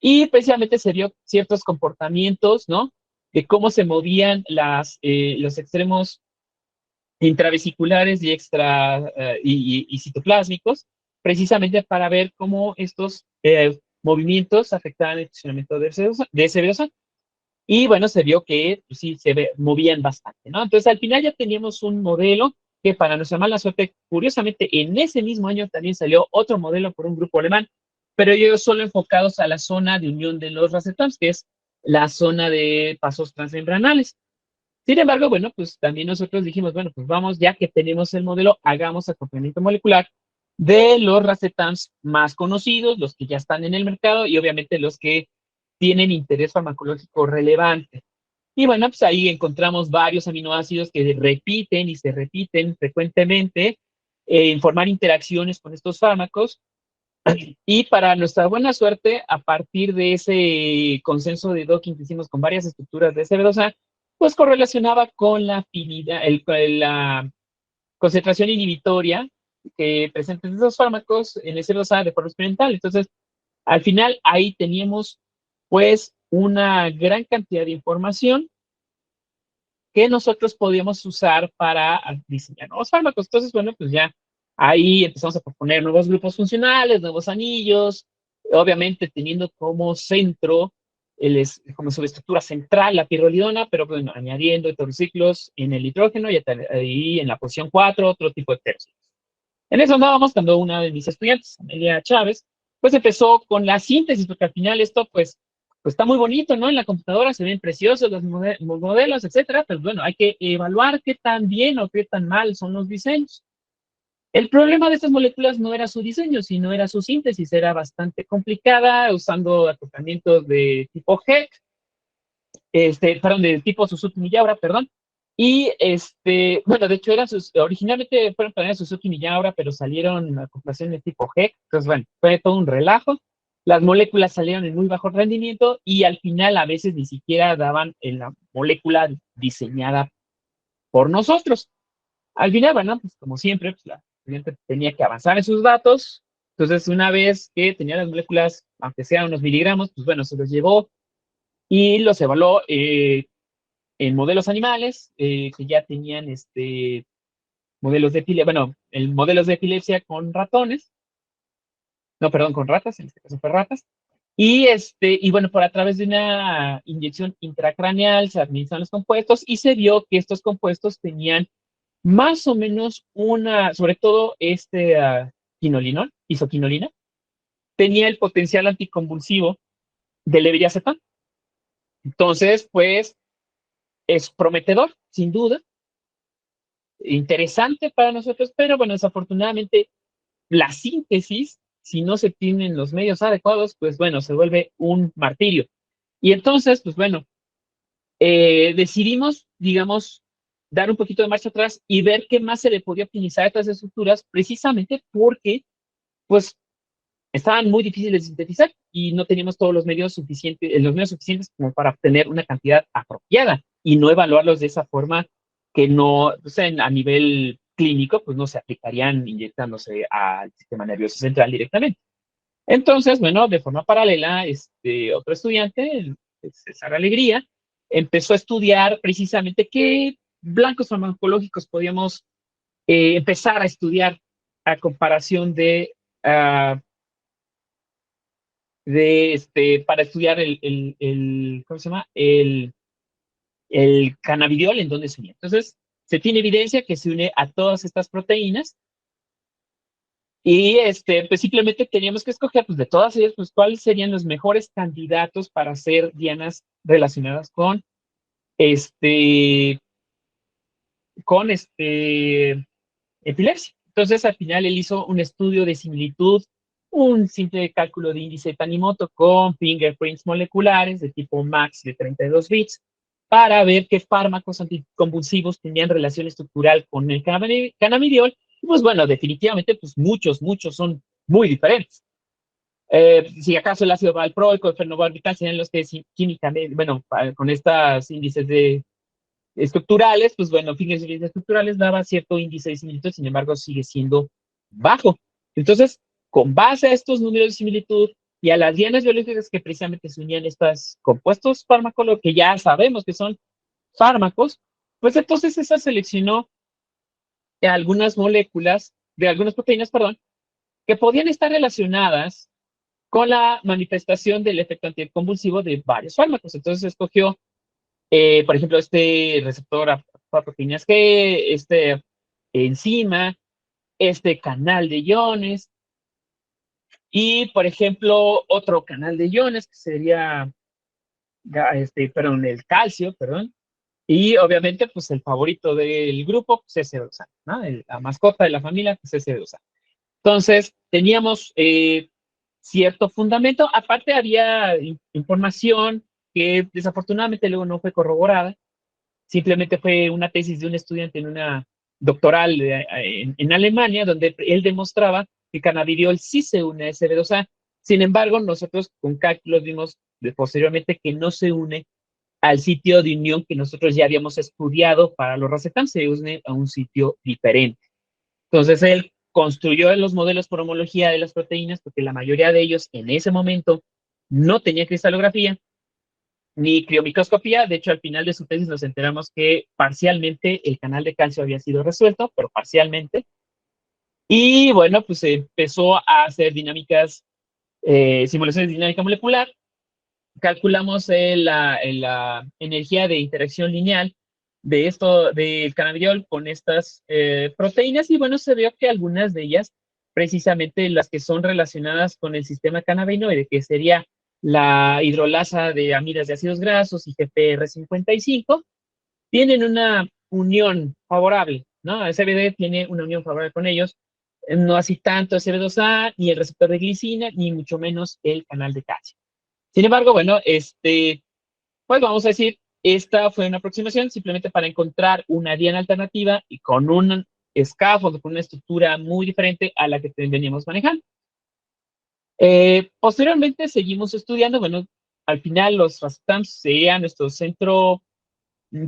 y precisamente se vio ciertos comportamientos, ¿no? De cómo se movían los extremos intravesiculares y y citoplásmicos, precisamente para ver cómo estos movimientos afectaban el funcionamiento de SB2A. Y bueno, se vio que pues, sí movían bastante, ¿no? Entonces al final ya teníamos un modelo que, para nuestra mala suerte, curiosamente en ese mismo año también salió otro modelo por un grupo alemán, pero ellos solo enfocados a la zona de unión de los receptores, que es la zona de pasos transmembranales. Sin embargo, bueno, pues también nosotros dijimos, bueno, pues vamos, ya que tenemos el modelo, hagamos acoplamiento molecular de los racetams más conocidos, los que ya están en el mercado y obviamente los que tienen interés farmacológico relevante. Y bueno, pues ahí encontramos varios aminoácidos que repiten y se repiten frecuentemente, en formar interacciones con estos fármacos. Y para nuestra buena suerte, a partir de ese consenso de docking que hicimos con varias estructuras de CB2A, pues correlacionaba con la afinidad, la concentración inhibitoria que presentan esos fármacos en el CB2A de forma experimental. Entonces, al final, ahí teníamos pues una gran cantidad de información que nosotros podíamos usar para diseñar nuevos fármacos. Entonces, bueno, pues ya ahí empezamos a proponer nuevos grupos funcionales, nuevos anillos, obviamente teniendo como centro, como subestructura central, la pirrolidona, pero bueno, añadiendo heterociclos en el nitrógeno y ahí en la posición 4, otro tipo de heterociclos. En eso andábamos cuando una de mis estudiantes, Amelia Chávez, pues empezó con la síntesis, porque al final esto, pues está muy bonito, ¿no? En la computadora se ven preciosos los modelos, etcétera, pero bueno, hay que evaluar qué tan bien o qué tan mal son los diseños. El problema de estas moléculas no era su diseño, sino era su síntesis. Era bastante complicada, usando acoplamientos de tipo HEC, perdón, de tipo Suzuki-Miyaura, perdón. Y bueno, de hecho originalmente fueron planeadas Suzuki-Miyaura, pero salieron acoplaciones tipo HEC. Entonces, bueno, fue todo un relajo. Las moléculas salieron en muy bajo rendimiento y al final a veces ni siquiera daban en la molécula diseñada por nosotros. Al final, bueno, pues como siempre, pues la estudiante tenía que avanzar en sus datos, Entonces, una vez que tenía las moléculas, aunque sean unos miligramos, pues bueno, se los llevó y los evaluó en modelos animales que ya tenían modelos de epilepsia, bueno, modelos de epilepsia con ratones, no, perdón, con ratas, en este caso fue ratas. Y bueno, por a través de una inyección intracraneal se administran los compuestos y se vio que estos compuestos tenían más o menos sobre todo quinolinol, isoquinolina, tenía el potencial anticonvulsivo del levetiracetam. Entonces, pues, es prometedor, sin duda, interesante para nosotros, pero bueno, desafortunadamente la síntesis, si no se tienen los medios adecuados, pues bueno, se vuelve un martirio. Y entonces, pues bueno, decidimos, digamos, dar un poquito de marcha atrás y ver qué más se le podía optimizar a estas estructuras, precisamente porque, pues, estaban muy difíciles de sintetizar y no teníamos todos los medios suficientes como para obtener una cantidad apropiada y no evaluarlos de esa forma que no, o sea, a nivel clínico, pues no se aplicarían inyectándose al sistema nervioso central directamente. Entonces, bueno, de forma paralela, otro estudiante, César Alegría, empezó a estudiar precisamente qué blancos farmacológicos podíamos empezar a estudiar a comparación uh, para estudiar ¿cómo se llama? El cannabidiol, en dónde se une. Entonces, se tiene evidencia que se une a todas estas proteínas y pues simplemente teníamos que escoger, pues de todas ellas, pues cuáles serían los mejores candidatos para ser dianas relacionadas este, con epilepsia. Entonces, al final, él hizo un estudio de similitud, un simple cálculo de índice de Tanimoto con fingerprints moleculares de tipo MAX de 32 bits para ver qué fármacos anticonvulsivos tenían relación estructural con el cannabidiol. Y pues bueno, definitivamente, pues muchos son muy diferentes. Si acaso el ácido valproico, el fenobarbital serían los que químicamente, bueno, con estos índices de estructurales, pues bueno, fíjense, estructurales daba cierto índice de similitud, sin embargo, sigue siendo bajo. Entonces, con base a estos números de similitud y a las dianas biológicas que precisamente se unían estos compuestos fármacos, que ya sabemos que son fármacos, pues entonces esa seleccionó algunas moléculas, de algunas proteínas, perdón, que podían estar relacionadas con la manifestación del efecto anticonvulsivo de varios fármacos. Entonces escogió por ejemplo, este receptor a proteínas G, enzima, este canal de iones y, por ejemplo, otro canal de iones que sería, perdón, el calcio, perdón, y obviamente, pues el favorito del grupo, pues S2A, ¿no? La mascota de la familia, pues S2A. Entonces, teníamos cierto fundamento, aparte había información que desafortunadamente luego no fue corroborada. Simplemente fue una tesis de un estudiante en una doctoral en Alemania, donde él demostraba que cannabidiol sí se une a SB2A. Sin embargo, nosotros con cálculos vimos posteriormente que no se une al sitio de unión que nosotros ya habíamos estudiado para los racetam, se une a un sitio diferente. Entonces, él construyó los modelos por homología de las proteínas, porque la mayoría de ellos en ese momento no tenía cristalografía, ni criomicroscopía. De hecho, al final de su tesis nos enteramos que parcialmente el canal de calcio había sido resuelto, pero parcialmente. Y bueno, pues se empezó a hacer simulaciones de dinámica molecular. Calculamos la energía de interacción lineal del cannabidiol con estas proteínas y bueno, se vio que algunas de ellas, precisamente las que son relacionadas con el sistema cannabinoide, que sería la hidrolasa de amidas de ácidos grasos y GPR55, tienen una unión favorable, ¿no? SBD tiene una unión favorable con ellos, no así tanto SB2A, ni el receptor de glicina, ni mucho menos el canal de calcio. Sin embargo, bueno, pues vamos a decir, esta fue una aproximación simplemente para encontrar una diana alternativa y con un scaffold, con una estructura muy diferente a la que veníamos manejando. Posteriormente seguimos estudiando, bueno, al final los racetams serían nuestro centro,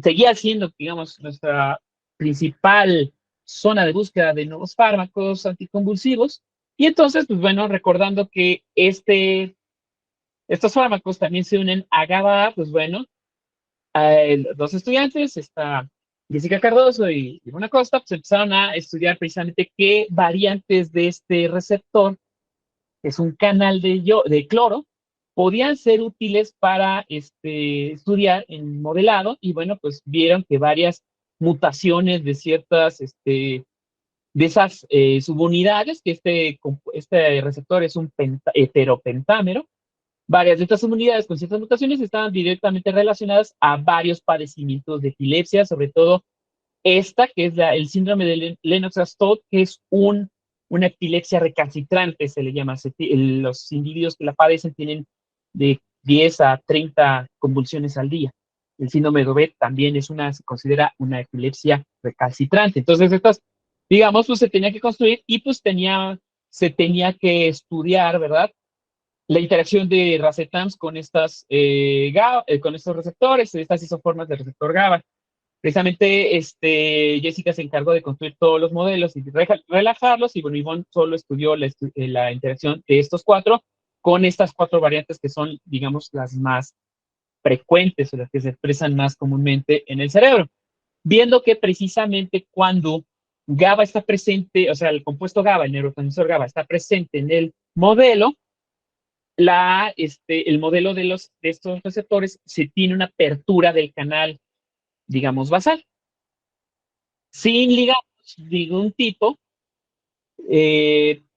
seguía siendo, digamos, nuestra principal zona de búsqueda de nuevos fármacos anticonvulsivos Y entonces, pues bueno, recordando que estos fármacos también se unen a GABA, pues bueno, dos estudiantes, está Jessica Cardoso y Ivona Costa, pues empezaron a estudiar precisamente qué variantes de este receptor, que es un canal de cloro, podían ser útiles para estudiar en modelado, y bueno, pues vieron que varias mutaciones de ciertas, de esas subunidades, que este receptor es un heteropentámero, varias de estas unidades con ciertas mutaciones estaban directamente relacionadas a varios padecimientos de epilepsia, sobre todo esta, que es el síndrome de Lennox-Gastaut, que es una epilepsia recalcitrante, se le llama. Los individuos que la padecen tienen de 10 a 30 convulsiones al día. El síndrome de Dovet también se considera una epilepsia recalcitrante. Entonces, estas, digamos, pues se tenía que construir y pues se tenía que estudiar, ¿verdad? La interacción de racetams con con estos receptores, estas isoformas del receptor GABA. Precisamente, Jessica se encargó de construir todos los modelos y relajarlos, y bueno, Ivonne solo estudió la interacción de estos cuatro con estas cuatro variantes que son, digamos, las más frecuentes o las que se expresan más comúnmente en el cerebro. Viendo que precisamente cuando GABA está presente, o sea, el compuesto GABA, el neurotransmisor GABA, está presente en el modelo, el modelo de estos receptores se tiene una apertura del canal, digamos, basal. Sin ligados de ningún tipo,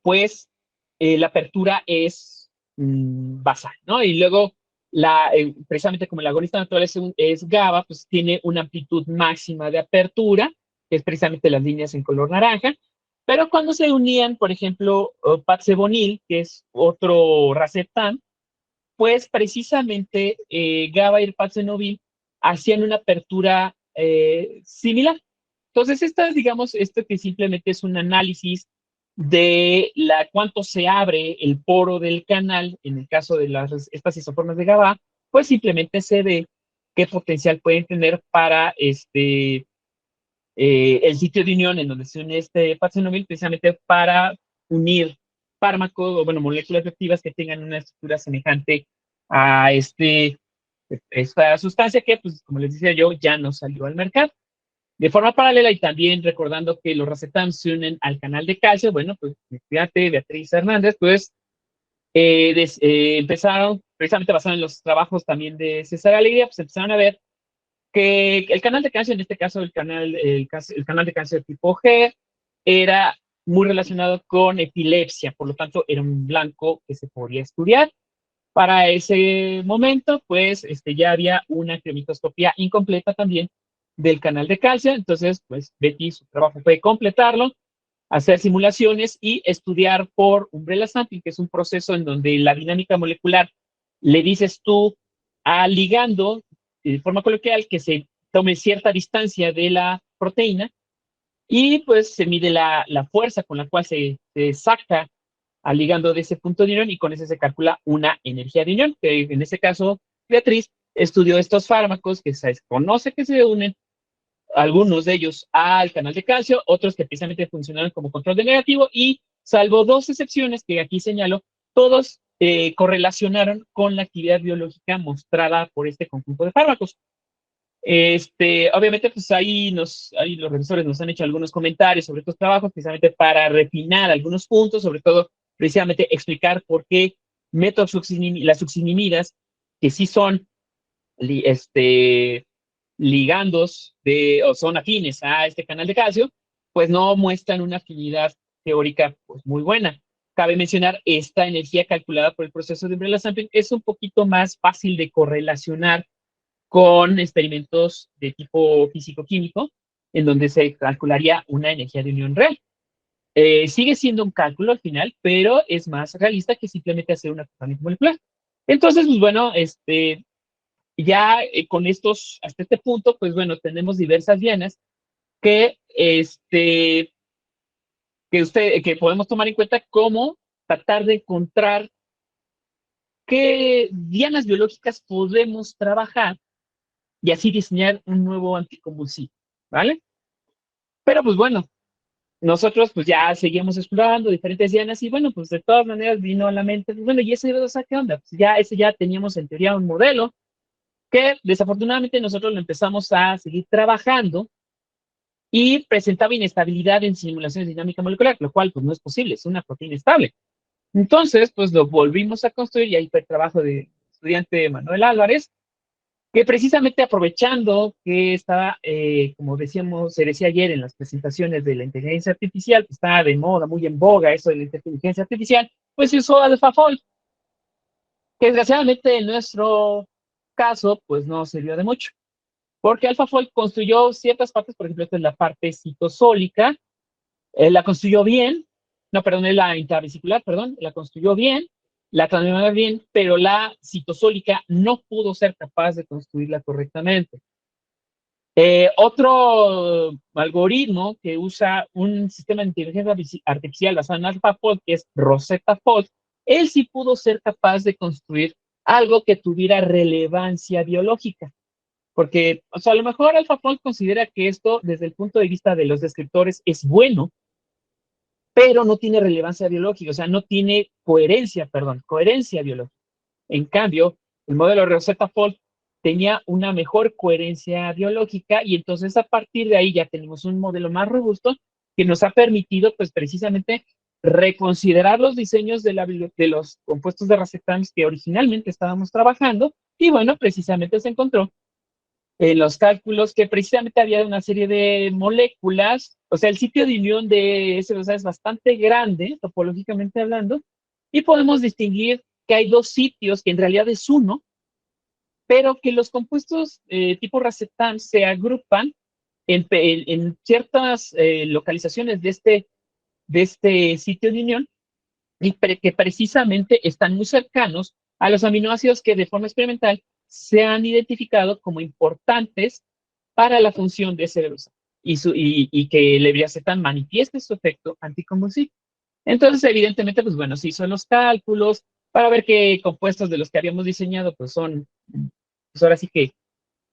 pues la apertura es basal, ¿no? Y luego, precisamente como el agonista natural es GABA, pues tiene una amplitud máxima de apertura, que es precisamente las líneas en color naranja. Pero cuando se unían, por ejemplo, patsebonil, que es otro Racetam, pues precisamente GABA y el paxlovid hacían una apertura similar. Entonces, digamos, esto que simplemente es un análisis de cuánto se abre el poro del canal, en el caso de estas isoformas de GABA, pues simplemente se ve qué potencial pueden tener para el sitio de unión en donde se une este paxlovid, precisamente para unir fármacos o, bueno, moléculas activas que tengan una estructura semejante a esta sustancia que, pues, como les decía yo, ya no salió al mercado. De forma paralela, y también recordando que los racetams se unen al canal de calcio, bueno, pues fíjate, Beatriz Hernández, pues empezaron, precisamente basado en los trabajos también de César Alegría, pues empezaron a ver que el canal de calcio, en este caso el canal de calcio de tipo G, era muy relacionado con epilepsia, por lo tanto era un blanco que se podía estudiar. Para ese momento, pues ya había una cromatoscopía incompleta también del canal de calcio, entonces pues Betty, su trabajo fue completarlo, hacer simulaciones y estudiar por umbrella sampling, que es un proceso en donde la dinámica molecular le dices tú al ligando, de forma coloquial, que se tome cierta distancia de la proteína, y pues se mide la fuerza con la cual se saca al ligando de ese punto de unión, y con ese se calcula una energía de unión, que en este caso Beatriz estudió estos fármacos que se conoce que se unen, algunos de ellos al canal de calcio, otros que precisamente funcionaron como control de negativo, y salvo dos excepciones que aquí señalo, todos correlacionaron con la actividad biológica mostrada por este conjunto de fármacos. Obviamente, pues ahí los revisores nos han hecho algunos comentarios sobre estos trabajos, precisamente para refinar algunos puntos, sobre todo, precisamente explicar por qué las succinimidas, que sí son ligandos o son afines a este canal de calcio, pues no muestran una afinidad teórica pues muy buena. Cabe mencionar, esta energía calculada por el proceso de umbrella sampling es un poquito más fácil de correlacionar con experimentos de tipo físico-químico, en donde se calcularía una energía de unión real. Sigue siendo un cálculo al final, pero es más realista que simplemente hacer un acoplamiento molecular. Entonces, pues bueno, ya con hasta este punto, pues bueno, tenemos diversas dianas que, que podemos tomar en cuenta como tratar de encontrar qué dianas biológicas podemos trabajar y así diseñar un nuevo anticonvulsivo, ¿vale? Pero pues bueno, nosotros pues ya seguíamos explorando diferentes dianas y bueno, pues de todas maneras vino a la mente, pues, bueno, ¿y ese S2A qué onda? Pues ya ese ya teníamos en teoría un modelo que desafortunadamente nosotros lo empezamos a seguir trabajando y presentaba inestabilidad en simulaciones de dinámica molecular, lo cual pues no es posible, es una proteína estable. Entonces, pues lo volvimos a construir y ahí fue el trabajo de estudiante Manuel Álvarez, que precisamente aprovechando que estaba, como decíamos, se decía ayer en las presentaciones de la inteligencia artificial, que está de moda, muy en boga eso de la inteligencia artificial, pues se usó AlphaFold, que desgraciadamente en nuestro caso, pues no sirvió de mucho, porque AlphaFold construyó ciertas partes, por ejemplo, esta es la parte citosólica, la construyó bien, no, perdón, es la intravesicular, perdón, la construyó bien, la transformó bien, pero la citosólica no pudo ser capaz de construirla correctamente. Otro algoritmo que usa un sistema de inteligencia artificial basado en AlphaFold, que es Rosetta Fold, él sí pudo ser capaz de construir algo que tuviera relevancia biológica. Porque, o sea, a lo mejor AlphaFold considera que esto, desde el punto de vista de los descriptores, es bueno, pero no tiene relevancia biológica, o sea, no tiene coherencia, perdón, coherencia biológica. En cambio, el modelo Rosetta Fold tenía una mejor coherencia biológica y entonces a partir de ahí ya tenemos un modelo más robusto que nos ha permitido, pues precisamente, reconsiderar los diseños de los compuestos de racetams que originalmente estábamos trabajando y bueno, precisamente se encontró en los cálculos que precisamente había una serie de moléculas, o sea, el sitio de unión de S2A es bastante grande, topológicamente hablando, y podemos distinguir que hay dos sitios, que en realidad es uno, pero que los compuestos tipo racetam se agrupan en ciertas localizaciones de este sitio de unión y que precisamente están muy cercanos a los aminoácidos que de forma experimental se han identificado como importantes para la función de ese virus y que el leviacetam manifieste su efecto anticonvulsivo. Entonces, evidentemente, pues bueno, se hizo los cálculos para ver qué compuestos de los que habíamos diseñado, pues son, pues ahora sí que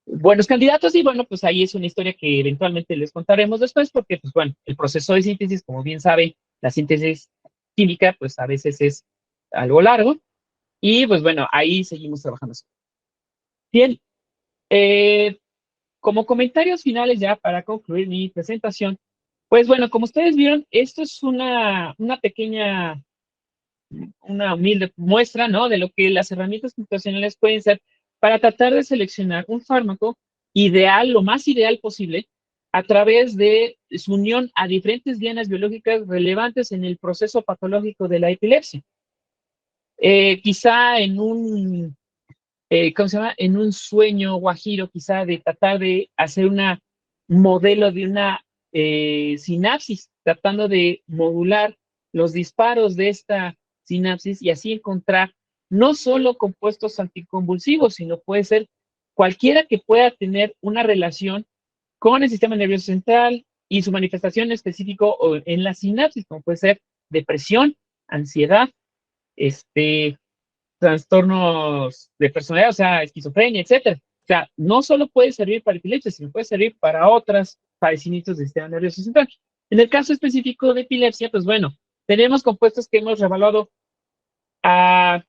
buenos candidatos y bueno, pues ahí es una historia que eventualmente les contaremos después porque, pues bueno, el proceso de síntesis, como bien saben, la síntesis química, pues a veces es algo largo y pues bueno, ahí seguimos trabajando. Bien, eh, como comentarios finales ya para concluir mi presentación, pues bueno, como ustedes vieron, esto es una pequeña, una humilde muestra, ¿no? De lo que las herramientas computacionales pueden ser para tratar de seleccionar un fármaco ideal, lo más ideal posible, a través de su unión a diferentes dianas biológicas relevantes en el proceso patológico de la epilepsia. Quizá en un ¿cómo se llama? En un sueño guajiro, quizá de tratar de hacer un modelo de una sinapsis, tratando de modular los disparos de esta sinapsis y así encontrar no solo compuestos anticonvulsivos, sino puede ser cualquiera que pueda tener una relación con el sistema nervioso central y su manifestación específica en la sinapsis, como puede ser depresión, ansiedad, este, trastornos de personalidad, o sea, esquizofrenia, etcétera. O sea, no solo puede servir para epilepsia, sino puede servir para otros padecimientos del sistema nervioso central. En el caso específico de epilepsia, pues bueno, tenemos compuestos que hemos revaluado a,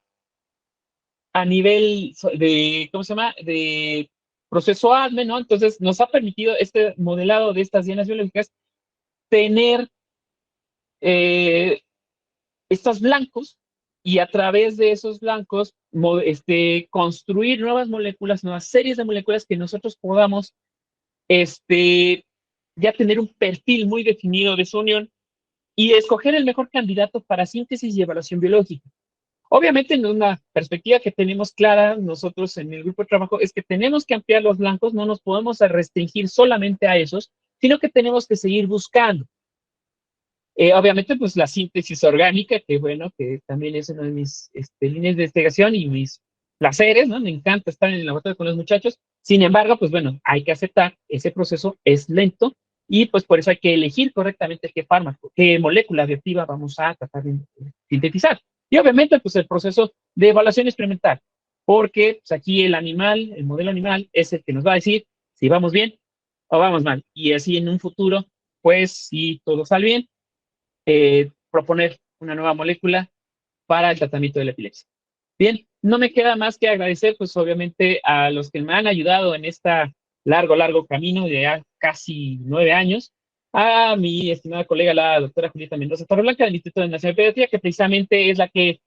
a nivel de, ¿cómo se llama? De proceso ADME, ¿no? Entonces, nos ha permitido este modelado de estas dianas biológicas tener estos blancos y a través de esos blancos construir nuevas moléculas, nuevas series de moléculas que nosotros podamos ya tener un perfil muy definido de su unión y escoger el mejor candidato para síntesis y evaluación biológica. Obviamente, en una perspectiva que tenemos clara nosotros en el grupo de trabajo es que tenemos que ampliar los blancos, no nos podemos restringir solamente a esos, sino que tenemos que seguir buscando. Obviamente, pues la síntesis orgánica, que bueno, que también es una de mis líneas de investigación y mis placeres, ¿no? Me encanta estar en el laboratorio con los muchachos. Sin embargo, pues bueno, hay que aceptar, ese proceso es lento y pues por eso hay que elegir correctamente qué fármaco, qué molécula bioactiva vamos a tratar de sintetizar. Y obviamente, pues el proceso de evaluación experimental, porque pues, aquí el animal, el modelo animal, es el que nos va a decir si vamos bien o vamos mal. Y así en un futuro, pues si todo sale bien, proponer una nueva molécula para el tratamiento de la epilepsia. Bien, no me queda más que agradecer, pues obviamente, a los que me han ayudado en este largo camino de ya casi 9 años, a mi estimada colega, la doctora Julieta Mendoza Torreblanca del Instituto Nacional de Pediatría, que precisamente es la que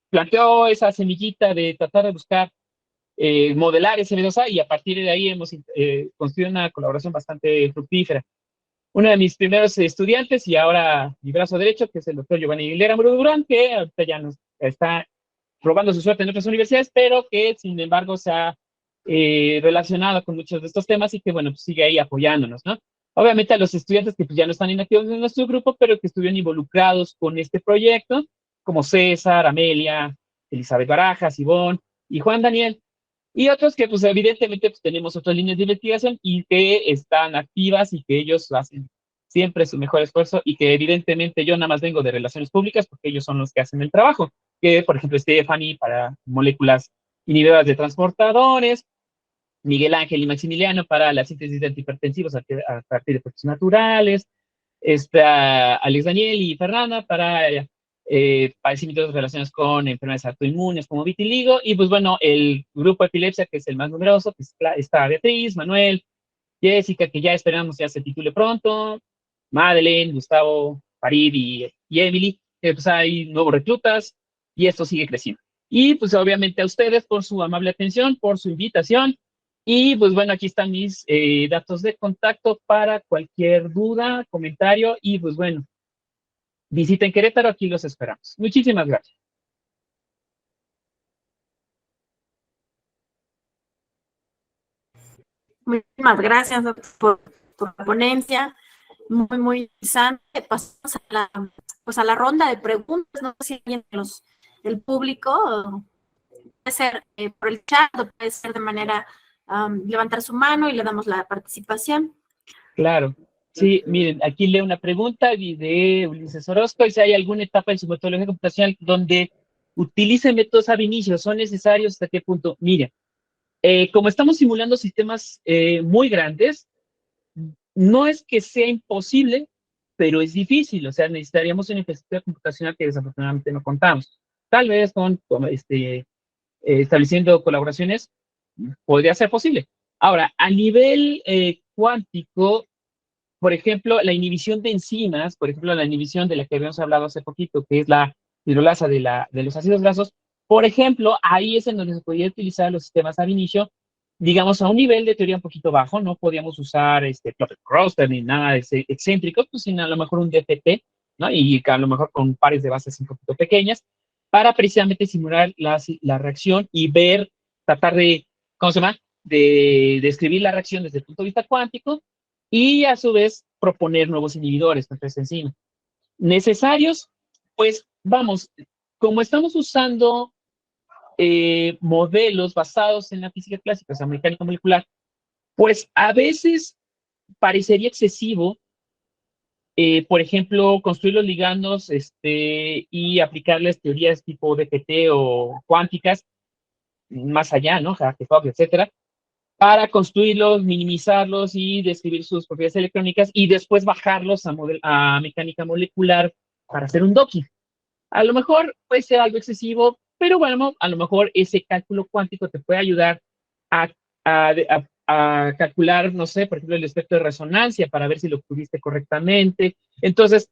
planteó esa semillita de tratar de buscar modelar ese B2A, y a partir de ahí hemos construido una colaboración bastante fructífera. Uno de mis primeros estudiantes y ahora mi brazo derecho, que es el doctor Giovanni Aguilera Durán, que ahorita ya nos está probando su suerte en otras universidades, pero que sin embargo se ha relacionado con muchos de estos temas y que, bueno, pues sigue ahí apoyándonos, ¿no? Obviamente a los estudiantes que pues, ya no están inactivos en nuestro grupo, pero que estuvieron involucrados con este proyecto, como César, Amelia, Elizabeth Barajas, Ivonne y Juan Daniel, y otros que, pues, evidentemente, pues, tenemos otras líneas de investigación y que están activas y que ellos hacen siempre su mejor esfuerzo y que, evidentemente, yo nada más vengo de relaciones públicas porque ellos son los que hacen el trabajo. Que, por ejemplo, Stephanie para moléculas inhibidoras de transportadores, Miguel Ángel y Maximiliano para la síntesis de antihipertensivos a partir de procesos naturales, está Alex Daniel y Fernanda para padecimientos relacionados con enfermedades autoinmunes como vitiligo, y pues bueno, el grupo de epilepsia, que es el más numeroso, pues está Beatriz, Manuel, Jessica, que ya esperamos ya se titule pronto, Madeleine, Gustavo, Farid y Emily, que pues hay nuevos reclutas y esto sigue creciendo. Y pues obviamente a ustedes por su amable atención, por su invitación, y pues bueno, aquí están mis datos de contacto para cualquier duda, comentario, y pues bueno, visiten Querétaro, aquí los esperamos. Muchísimas gracias. Muchísimas gracias, doctor, por la ponencia. Muy interesante. Pasamos a la ronda de preguntas. No sé si alguien del público, puede ser por el chat o puede ser de manera levantar su mano y le damos la participación. Claro. Sí, miren, aquí leo una pregunta de Ulises Orozco, y si hay alguna etapa en su metodología computacional donde utilice métodos ab initio, ¿son necesarios? ¿Hasta qué punto? Miren, como estamos simulando sistemas muy grandes, no es que sea imposible, pero es difícil. O sea, necesitaríamos una infraestructura computacional que desafortunadamente no contamos. Tal vez con estableciendo colaboraciones podría ser posible. Ahora, a nivel cuántico, por ejemplo, la inhibición de enzimas, por ejemplo, la inhibición de la que habíamos hablado hace poquito, que es la hidrolasa de los ácidos grasos, por ejemplo, ahí es en donde se podría utilizar los sistemas ab initio, digamos, a un nivel de teoría un poquito bajo. No podíamos usar Clopper Croster ni nada de excéntrico, pues sino a lo mejor un DFT, ¿no? Y a lo mejor con pares de bases un poquito pequeñas, para precisamente simular la reacción y ver, tratar de, ¿cómo se llama? De describir la reacción desde el punto de vista cuántico, y a su vez proponer nuevos inhibidores contra esta enzima. ¿Necesarios? Pues vamos, como estamos usando modelos basados en la física clásica, o sea, mecánica molecular, pues a veces parecería excesivo, por ejemplo, construir los ligandos y aplicarles teorías tipo DPT o cuánticas, más allá, ¿no? Hackett, etcétera, para construirlos, minimizarlos y describir sus propiedades electrónicas y después bajarlos a mecánica molecular para hacer un docking. A lo mejor puede ser algo excesivo, pero bueno, a lo mejor ese cálculo cuántico te puede ayudar a, a calcular, no sé, por ejemplo, el espectro de resonancia para ver si lo obtuviste correctamente. Entonces,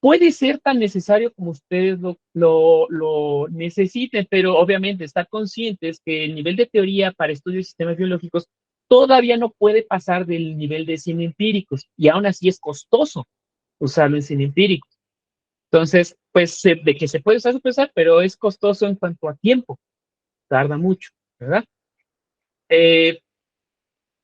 puede ser tan necesario como ustedes lo necesiten, pero obviamente estar conscientes que el nivel de teoría para estudios de sistemas biológicos todavía no puede pasar del nivel de 100 empíricos, y aún así es costoso usarlo en 100 empíricos. Entonces, pues de que se puede usar, se puede usar, pero es costoso en cuanto a tiempo, tarda mucho, ¿verdad?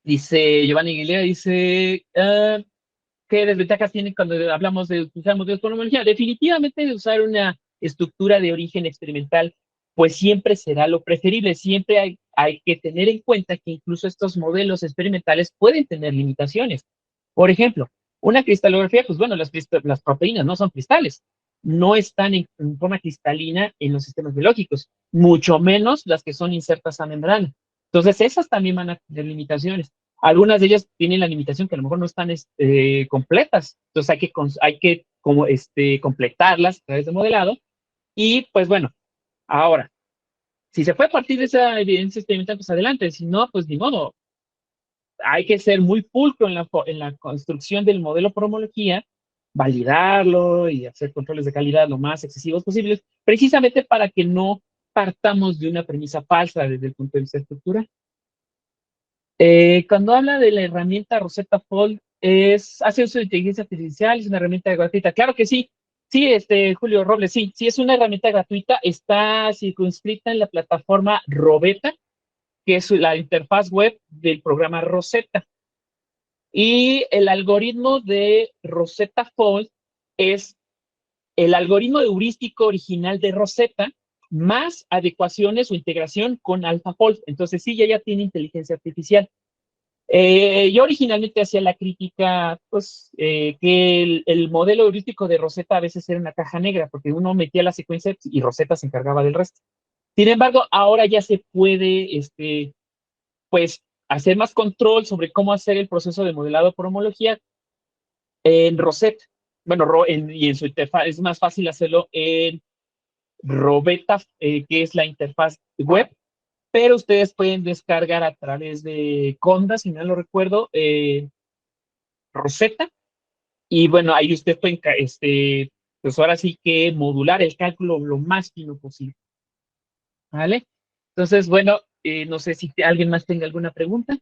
Dice Giovanni Aguilera, dice, ¿qué desventajas tiene cuando hablamos de utilizar modelos por homología? Definitivamente de usar una estructura de origen experimental, pues siempre será lo preferible. Siempre hay que tener en cuenta que incluso estos modelos experimentales pueden tener limitaciones. Por ejemplo, una cristalografía, pues bueno, las proteínas no son cristales, no están en forma cristalina en los sistemas biológicos, mucho menos las que son insertas a membrana. Entonces, esas también van a tener limitaciones. Algunas de ellas tienen la limitación que a lo mejor no están completas. Entonces hay que como completarlas a través de modelado. Y pues bueno, ahora, si se puede partir de esa evidencia experimental, pues adelante. Si no, pues ni modo. Hay que ser muy pulcro en la construcción del modelo por homología, validarlo y hacer controles de calidad lo más excesivos posibles, precisamente para que no partamos de una premisa falsa desde el punto de vista estructural. Cuando habla de la herramienta Rosetta Fold, hace uso de inteligencia artificial, es una herramienta gratuita. Claro que sí. Sí, Julio Robles, sí, es una herramienta gratuita, está circunscrita en la plataforma Robeta, que es la interfaz web del programa Rosetta. Y el algoritmo de Rosetta Fold es el algoritmo heurístico original de Rosetta, más adecuaciones o integración con AlphaFold. Entonces sí, ya tiene inteligencia artificial. Yo originalmente hacía la crítica, pues, que el modelo heurístico de Rosetta a veces era una caja negra, porque uno metía la secuencia y Rosetta se encargaba del resto. Sin embargo, ahora ya se puede, pues, hacer más control sobre cómo hacer el proceso de modelado por homología en Rosetta. Bueno, y en su interfaz es más fácil hacerlo en Robeta, que es la interfaz web, pero ustedes pueden descargar a través de Conda, si no lo recuerdo, Rosetta, y bueno, ahí usted puede, pues ahora sí que modular el cálculo lo más fino posible. ¿Vale? Entonces, bueno, no sé si alguien más tenga alguna pregunta.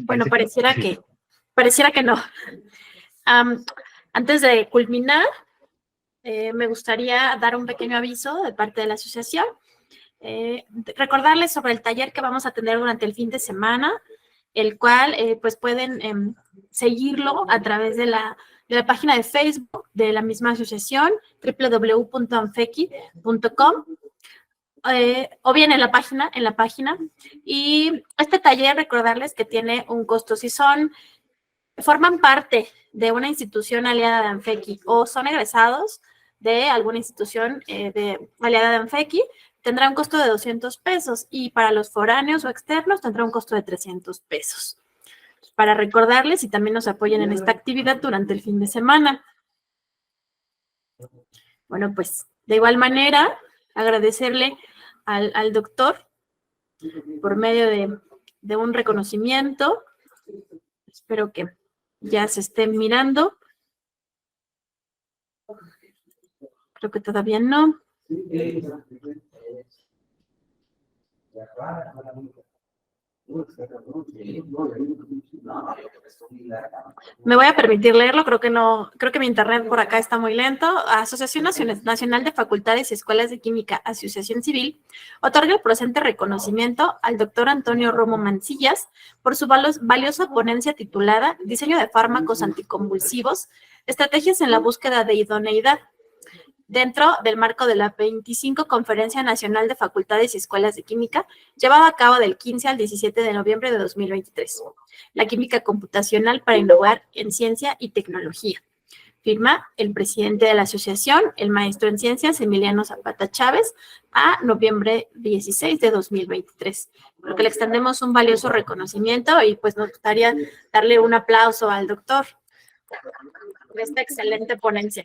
Bueno, pareciera que no. Antes de culminar, me gustaría dar un pequeño aviso de parte de la asociación. Recordarles sobre el taller que vamos a tener durante el fin de semana, el cual pues pueden seguirlo a través de la página de Facebook de la misma asociación, www.anfequi.com, o bien en la página. Y este taller, recordarles que tiene un costo. Si forman parte de una institución aliada de Anfequi o son egresados de alguna institución aliada de Anfequi, tendrá un costo de 200 pesos, y para los foráneos o externos tendrá un costo de 300 pesos. Para recordarles y también nos apoyen en esta actividad durante el fin de semana. Bueno, pues de igual manera, agradecerle al doctor por medio de un reconocimiento. Espero que ya se estén mirando. Creo que todavía no. Me voy a permitir leerlo, creo que mi internet por acá está muy lento. Asociación Nacional de Facultades y Escuelas de Química, Asociación Civil, otorga el presente reconocimiento al doctor Antonio Romo Mancillas por su valiosa ponencia titulada Diseño de fármacos anticonvulsivos, estrategias en la búsqueda de idoneidad, dentro del marco de la 25 Conferencia Nacional de Facultades y Escuelas de Química, llevada a cabo del 15 al 17 de noviembre de 2023. La química computacional para innovar en ciencia y tecnología. Firma el presidente de la asociación, el maestro en ciencias, Emiliano Zapata Chávez, a noviembre 16 de 2023. Por lo que le extendemos un valioso reconocimiento y pues nos gustaría darle un aplauso al doctor por esta excelente ponencia.